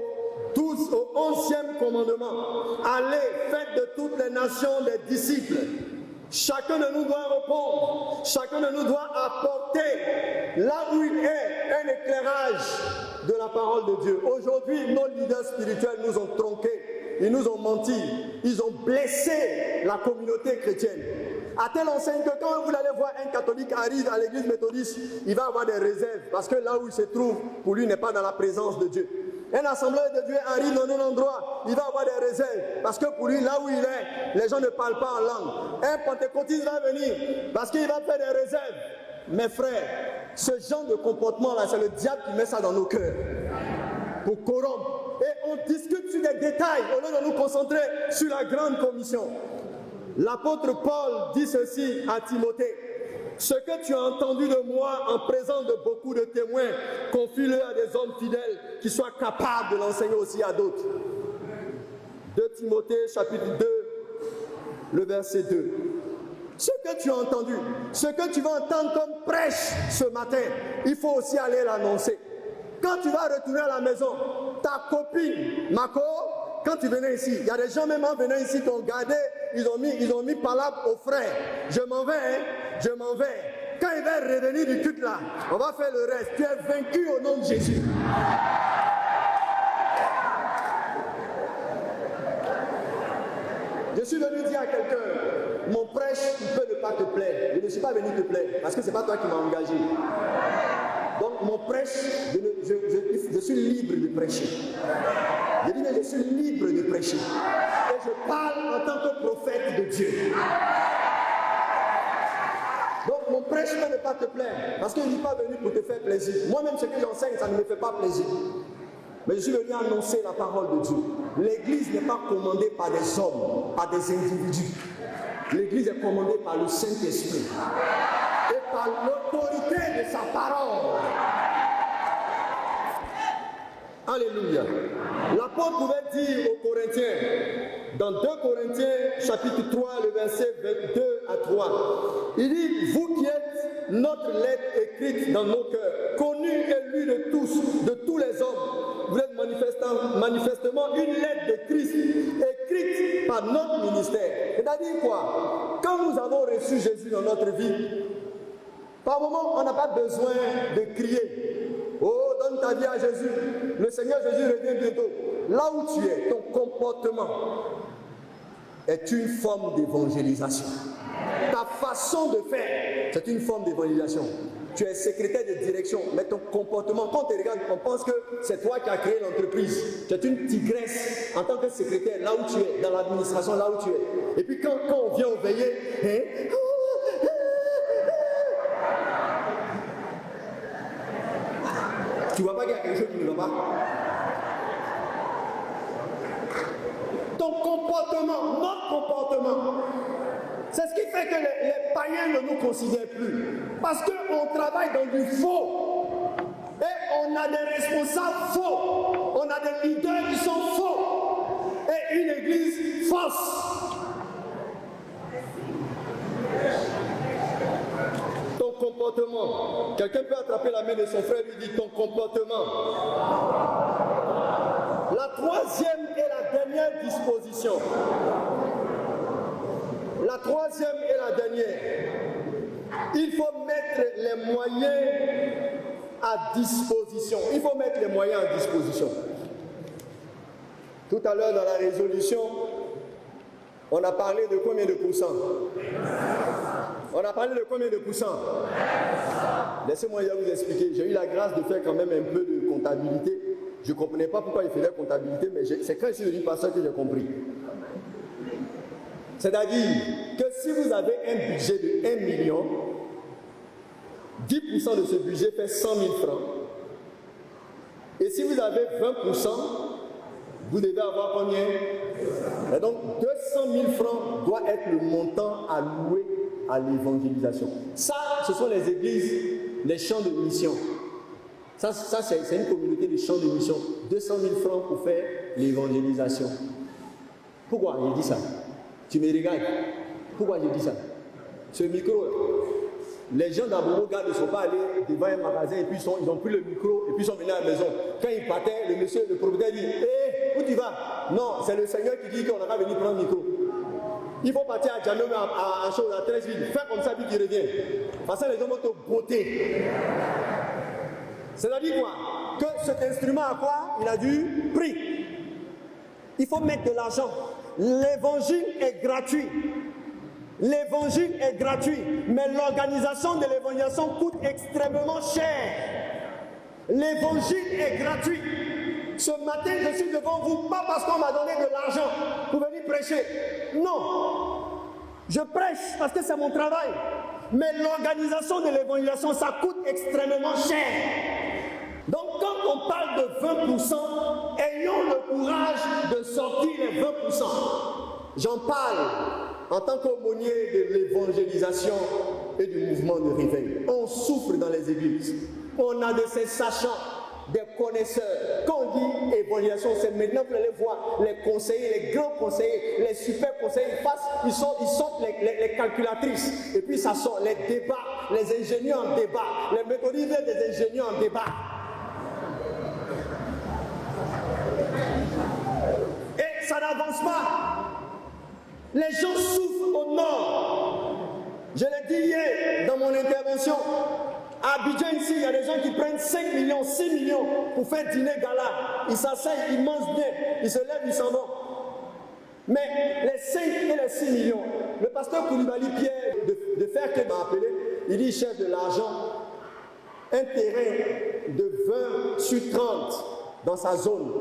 11e commandement. Allez, faites de toutes les nations des disciples. Chacun de nous doit répondre. Chacun de nous doit apporter là où il est un éclairage de la parole de Dieu. Aujourd'hui, nos leaders spirituels nous ont tronqués. Ils nous ont menti. Ils ont blessé la communauté chrétienne. À telle enseigne que quand vous allez voir un catholique arrive à l'église méthodiste, il va avoir des réserves parce que là où il se trouve, pour lui, n'est pas dans la présence de Dieu. Un assembleur de Dieu arrive dans un endroit, il va avoir des réserves parce que pour lui, là où il est, les gens ne parlent pas en langue. Un pentecôtiste va venir parce qu'il va faire des réserves. Mes frères, ce genre de comportement-là, c'est le diable qui met ça dans nos cœurs pour corrompre. Et on discute sur des détails au lieu de nous concentrer sur la grande commission. L'apôtre Paul dit ceci à Timothée: ce que tu as entendu de moi en présence de beaucoup de témoins, confie-le à des hommes fidèles qui soient capables de l'enseigner aussi à d'autres. 2 Timothée chapitre 2, le verset 2. Ce que tu as entendu, ce que tu vas entendre comme prêche ce matin, il faut aussi aller l'annoncer. Quand tu vas retourner à la maison, ta copine, Mako, quand tu venais ici, il y a des gens même en venant ici qui ont gardé, ils ont mis palabre aux frères. Je m'en vais, hein, je m'en vais. Quand il va revenir du culte là, on va faire le reste. Tu es vaincu au nom de Jésus. Je suis venu dire à quelqu'un, mon prêche, il peut ne pas te plaire. Je ne suis pas venu te plaire, parce que ce n'est pas toi qui m'as engagé. Donc mon prêche, je suis libre de prêcher. Je dis, mais je suis libre de prêcher. Et je parle en tant que prophète de Dieu. Donc mon prêche peut ne pas te plaire, parce que je ne suis pas venu pour te faire plaisir. Moi-même, ce que j'enseigne, ça ne me fait pas plaisir. Mais je suis venu annoncer la parole de Dieu. L'Église n'est pas commandée par des hommes, par des individus. L'Église est commandée par le Saint-Esprit et par l'autorité de sa parole. Alléluia. L'apôtre pouvait dire aux Corinthiens, dans 2 Corinthiens chapitre 3, le verset 22 à 3, il dit: vous qui êtes notre lettre écrite dans nos cœurs, connue et lue de tous les hommes, vous êtes manifestement une lettre de Christ écrite par notre ministère. C'est-à-dire quoi? Quand nous avons reçu Jésus dans notre vie, par moment, on n'a pas besoin de crier: oh, donne ta vie à Jésus. Le Seigneur Jésus revient bientôt. Là où tu es, ton comportement est une forme d'évangélisation. Ta façon de faire, c'est une forme d'évangélisation. Tu es secrétaire de direction, mais ton comportement, quand on te regarde, on pense que c'est toi qui as créé l'entreprise. Tu es une tigresse en tant que secrétaire, là où tu es, dans l'administration, là où tu es. Et puis quand on vient au veillé, hein, tu ne vois pas qu'il y a quelque chose qui ne va pas. Ton comportement, notre comportement, c'est ce qui fait que les païens ne nous considèrent plus. Parce qu'on travaille dans du faux. Et on a des responsables faux. On a des leaders qui sont faux. Et une église fausse. Ton comportement. Quelqu'un peut attraper la main de son frère et lui dire: ton comportement. La troisième et la dernière disposition. La troisième et la dernière. Il faut mettre les moyens à disposition. Il faut mettre les moyens à disposition. Tout à l'heure dans la résolution, on a parlé de combien de pourcents? On a parlé de combien de pourcents? Laissez-moi vous expliquer. J'ai eu la grâce de faire quand même un peu de comptabilité. Je ne comprenais pas pourquoi il faisait comptabilité, mais c'est quand je suis devenu pasteur que j'ai compris. C'est-à-dire que si vous avez un budget de 1 million, 10% de ce budget fait 100 000 francs. Et si vous avez 20%, vous devez avoir combien? Et donc 200 000 francs doit être le montant alloué à l'évangélisation. Ça, ce sont les églises, les champs de mission. Ça c'est une communauté de champs de mission. 200 000 francs pour faire l'évangélisation. Pourquoi il dit ça? Tu me regardes. Pourquoi je dis ça? Ce micro, les gens d'Aboboga ne sont pas allés devant un magasin et puis ils ont pris le micro et puis ils sont venus à la maison. Quand ils partaient, le propriétaire dit: hé, où tu vas? Non, c'est le Seigneur qui dit qu'on va venir prendre le micro. Il faut partir à Djamé, à 13 villes. Fais comme ça, puis tu reviens. Parce que les gens vont te botter. C'est-à-dire quoi? Que cet instrument a quoi? Il a du prix. Il faut mettre de l'argent. L'évangile est gratuit. L'évangile est gratuit. Mais l'organisation de l'évangélisation coûte extrêmement cher. L'évangile est gratuit. Ce matin, je suis devant vous, pas parce qu'on m'a donné de l'argent pour venir prêcher. Non. Je prêche parce que c'est mon travail. Mais l'organisation de l'évangélisation, ça coûte extrêmement cher. Donc quand on parle de 20%, ayons le courage de sortir les 20%. J'en parle en tant qu'aumônier de l'évangélisation et du mouvement de réveil. On souffre dans les églises. On a de ces sachants, des connaisseurs. Quand on dit évangélisation, c'est maintenant que vous allez voir les conseillers, les grands conseillers, les super conseillers, ils sortent les calculatrices. Et puis ça sort les débats, les ingénieurs en débat, les méthodistes des ingénieurs en débat. Et ça n'avance pas. Les gens souffrent au nord. Je l'ai dit hier dans mon intervention. À Abidjan, ici, il y a des gens qui prennent 5 millions, 6 millions pour faire dîner gala. Ils s'asseyent, ils mangent bien, ils se lèvent, ils s'en vont. Mais les 5 et les 6 millions, le pasteur Koulibaly Pierre de Ferke m'a appelé, il dit: chef de l'argent, un terrain de 20 sur 30 dans sa zone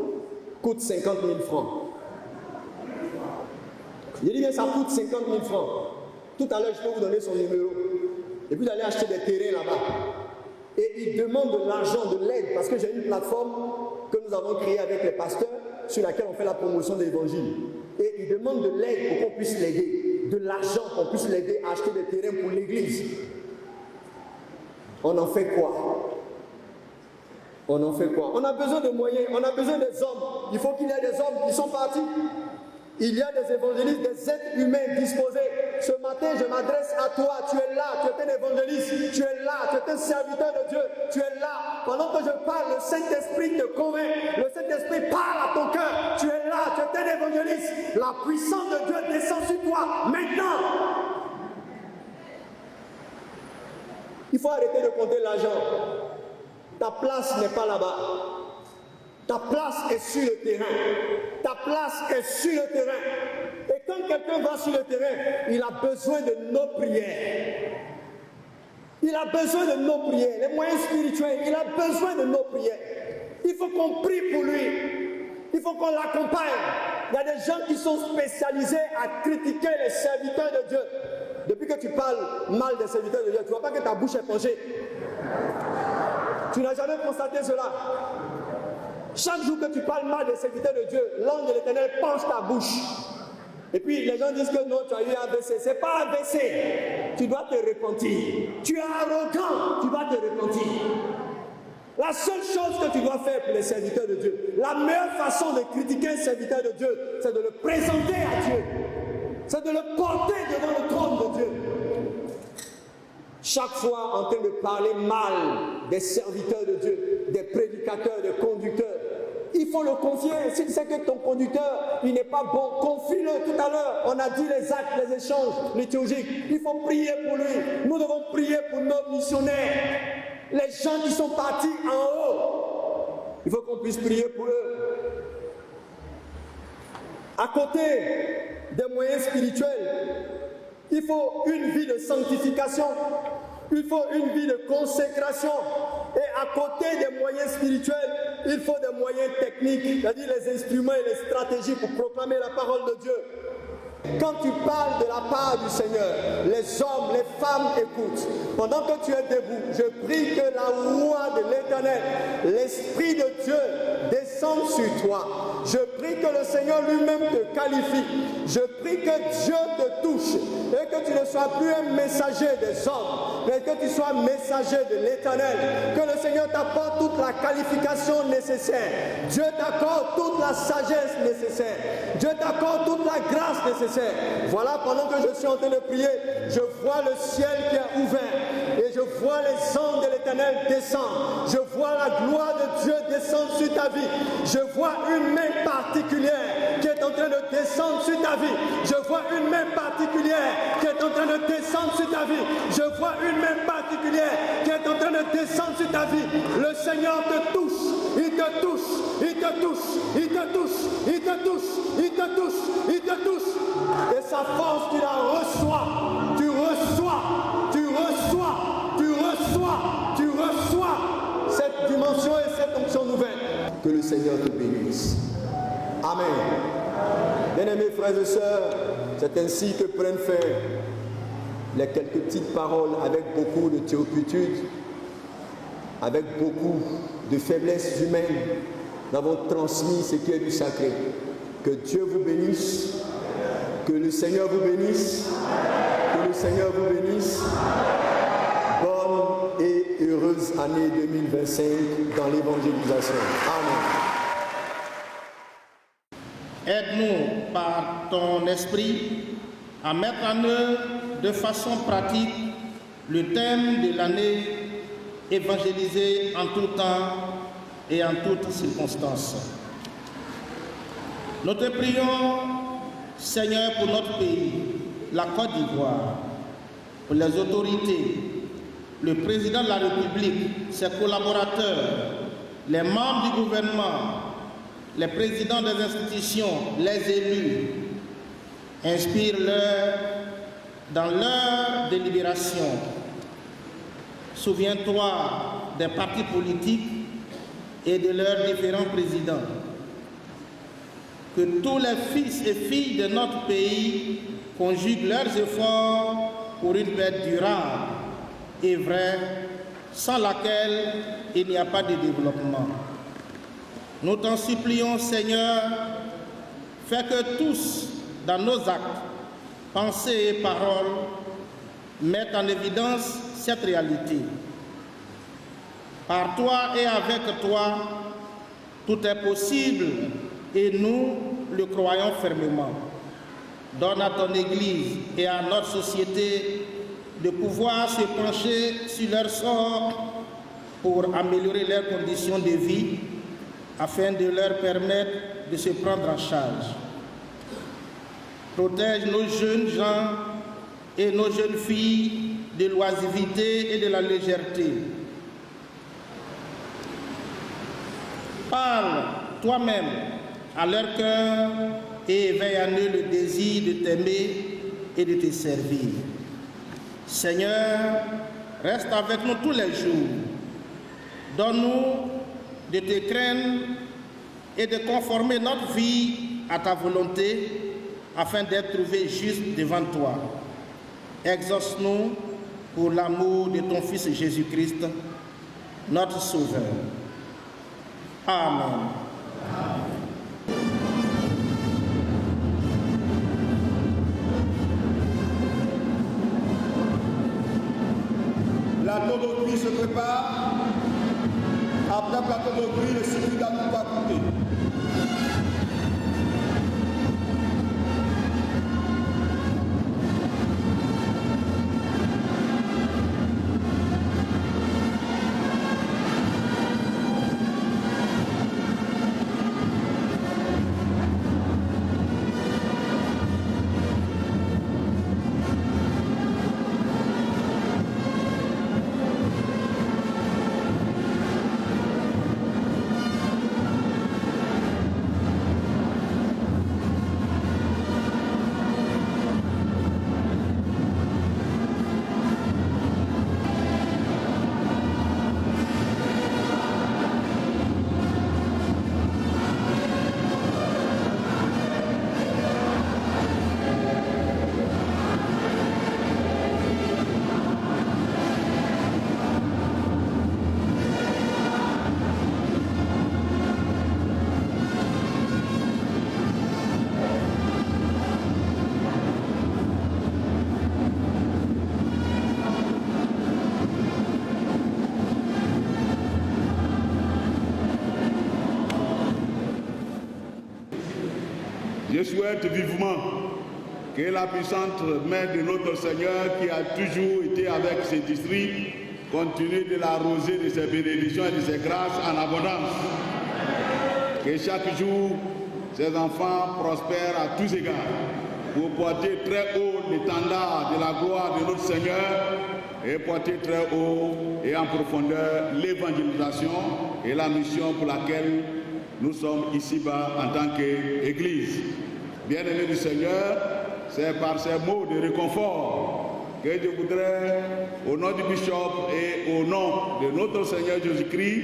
coûte 50 000 francs. Il dit: ça coûte 50 000 francs. Tout à l'heure, je peux vous donner son numéro. Et puis d'aller acheter des terrains là-bas. Et il demande de l'argent, de l'aide, parce que j'ai une plateforme que nous avons créée avec les pasteurs sur laquelle on fait la promotion de l'évangile. Et il demande de l'aide pour qu'on puisse l'aider, de l'argent pour qu'on puisse l'aider à acheter des terrains pour l'église. On en fait quoi? On en fait quoi? On a besoin de moyens, on a besoin des hommes. Il faut qu'il y ait des hommes qui sont partis. Il y a des évangélistes, des êtres humains disposés. Ce matin, je m'adresse à toi. Tu es là, tu es un évangéliste. Tu es là, tu es un serviteur de Dieu. Tu es là. Pendant que je parle, le Saint-Esprit te convainc. Le Saint-Esprit parle à ton cœur. Tu es là, tu es un évangéliste. La puissance de Dieu descend sur toi maintenant. Il faut arrêter de compter l'argent. Ta place n'est pas là-bas. Ta place est sur le terrain. Ta place est sur le terrain. Et quand quelqu'un va sur le terrain, il a besoin de nos prières. Il a besoin de nos prières. Les moyens spirituels, il a besoin de nos prières. Il faut qu'on prie pour lui. Il faut qu'on l'accompagne. Il y a des gens qui sont spécialisés à critiquer les serviteurs de Dieu. Depuis que tu parles mal des serviteurs de Dieu, tu ne vois pas que ta bouche est penchée. Tu n'as jamais constaté cela. Chaque jour que tu parles mal des serviteurs de Dieu, l'ange de l'Éternel penche ta bouche. Et puis les gens disent que non, tu as eu un AVC. Ce n'est pas un AVC. Tu dois te repentir. Tu es arrogant, tu dois te repentir. La seule chose que tu dois faire pour les serviteurs de Dieu, la meilleure façon de critiquer un serviteur de Dieu, c'est de le présenter à Dieu. C'est de le porter devant le trône de Dieu. Chaque fois en train de parler mal des serviteurs de Dieu, des prédicateurs, des conducteurs, il faut le confier. Si tu sais que ton conducteur, il n'est pas bon, confie-le. Tout à l'heure, on a dit les actes, les échanges liturgiques. Il faut prier pour lui. Nous devons prier pour nos missionnaires. Les gens qui sont partis en haut, il faut qu'on puisse prier pour eux. À côté des moyens spirituels, il faut une vie de sanctification, il faut une vie de consécration. Et à côté des moyens spirituels, il faut des moyens techniques, c'est-à-dire les instruments et les stratégies pour proclamer la parole de Dieu. Quand tu parles de la part du Seigneur, les hommes, les femmes écoutent. Pendant que tu es debout, je prie que la loi de l'Éternel, l'Esprit de Dieu, descende descende sur toi. Je prie que le Seigneur lui-même te qualifie. Je prie que Dieu te touche et que tu ne sois plus un messager des hommes, mais que tu sois messager de l'Éternel. Que le Seigneur t'apporte toute la qualification nécessaire. Dieu t'accorde toute la sagesse nécessaire. Dieu t'accorde toute la grâce nécessaire. Voilà, pendant que je suis en train de prier, je vois le ciel qui est ouvert et je vois les anges de l'Éternel descendre. Je vois la gloire de Dieu descendre sur ta vie. Je vois une main particulière qui est en train de descendre sur ta vie. Je vois une main particulière qui est en train de descendre sur ta vie. Je vois une main particulière qui est en train de descendre sur ta vie. Le Seigneur te touche, il te touche, il te touche, il te touche, il te touche, il te touche, il te touche. Et sa force, tu la reçois, tu reçois, tu reçois, tu reçois, tu reçois cette dimension et cette onction nouvelle. Que le Seigneur te bénisse. Amen. Bien-aimés frères et sœurs, c'est ainsi que prennent fin les quelques petites paroles avec beaucoup de turpitude, avec beaucoup de faiblesses humaines. Nous avons transmis ce qui est du sacré. Que Dieu vous bénisse, que le Seigneur vous bénisse, que le Seigneur vous bénisse. Bonne et heureuse année 2025 dans l'évangélisation. Amen. Aide-nous par ton esprit à mettre en œuvre de façon pratique le thème de l'année, évangéliser en tout temps et en toutes circonstances. Nous te prions, Seigneur, pour notre pays, la Côte d'Ivoire, pour les autorités, le président de la République, ses collaborateurs, les membres du gouvernement, les présidents des institutions, les élus. Inspire-leur dans leur délibération. Souviens-toi des partis politiques et de leurs différents présidents. Que tous les fils et filles de notre pays conjuguent leurs efforts pour une paix durable et vraie, sans laquelle il n'y a pas de développement. Nous t'en supplions, Seigneur, fais que tous, dans nos actes, pensées et paroles, mettent en évidence cette réalité. Par toi et avec toi, tout est possible et nous le croyons fermement. Donne à ton Église et à notre société de pouvoir se pencher sur leur sort pour améliorer leurs conditions de vie afin de leur permettre de se prendre en charge. Protège nos jeunes gens et nos jeunes filles de l'oisiveté et de la légèreté. Parle toi-même à leur cœur et éveille en eux le désir de t'aimer et de te servir. Seigneur, reste avec nous tous les jours. Donne-nous de te craindre et de conformer notre vie à ta volonté afin d'être trouvés justes devant toi. Exauce-nous pour l'amour de ton Fils Jésus-Christ, notre Sauveur. Amen. Plateau de cuit se prépare. Après plateau de cuit, le circuit d'Atout va couper. Je souhaite vivement que la puissante main de notre Seigneur, qui a toujours été avec ces districts, continue de l'arroser de ses bénédictions et de ses grâces en abondance. Que chaque jour, ses enfants prospèrent à tous égards pour porter très haut l'étendard de la gloire de notre Seigneur et porter très haut et en profondeur l'évangélisation et la mission pour laquelle nous sommes ici-bas en tant qu'Église. Bien-aimés du Seigneur, c'est par ces mots de réconfort que je voudrais, au nom du bishop et au nom de notre Seigneur Jésus-Christ,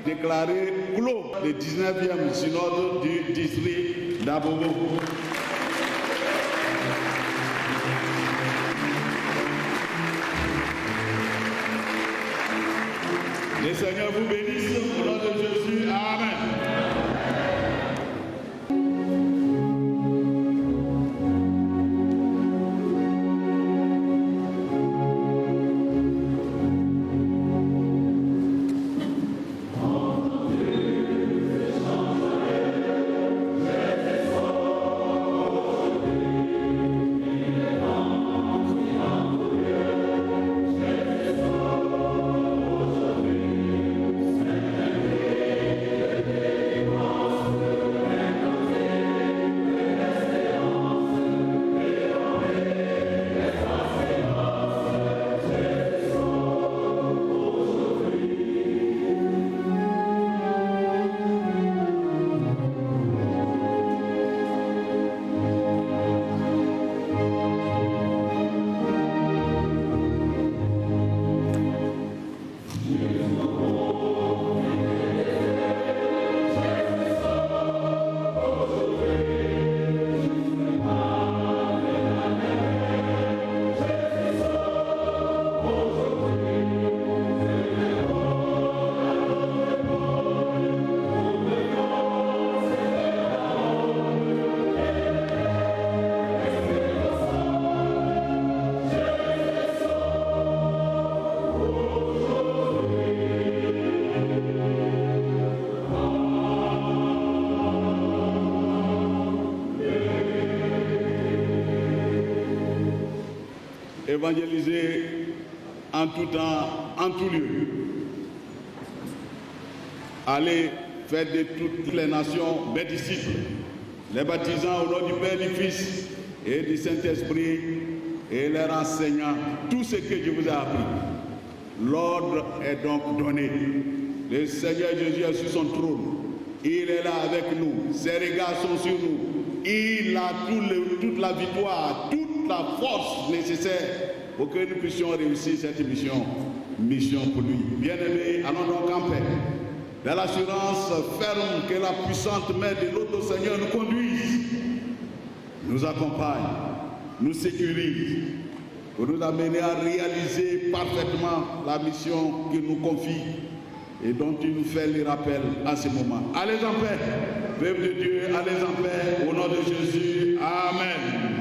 déclarer clos le 19e synode du district d'Abobo. Le Seigneur vous bénisse au nom de Jésus. Amen. Évangéliser en tout temps, en tout lieu. Allez faire de toutes les nations mes disciples, les baptisant au nom du Père, du Fils et du Saint-Esprit, et leur enseignant tout ce que je vous ai appris. L'ordre est donc donné. Le Seigneur Jésus est sur son trône. Il est là avec nous. Ses regards sont sur nous. Il a toute la victoire, toute la force nécessaire pour que nous puissions réussir cette mission pour lui. Bien-aimés, allons donc en paix, dans l'assurance ferme que la puissante main de notre Seigneur nous conduise, nous accompagne, nous sécurise, pour nous amener à réaliser parfaitement la mission qu'il nous confie et dont il nous fait les rappels à ce moment. Allez en paix, peuple de Dieu, allez en paix, au nom de Jésus. Amen.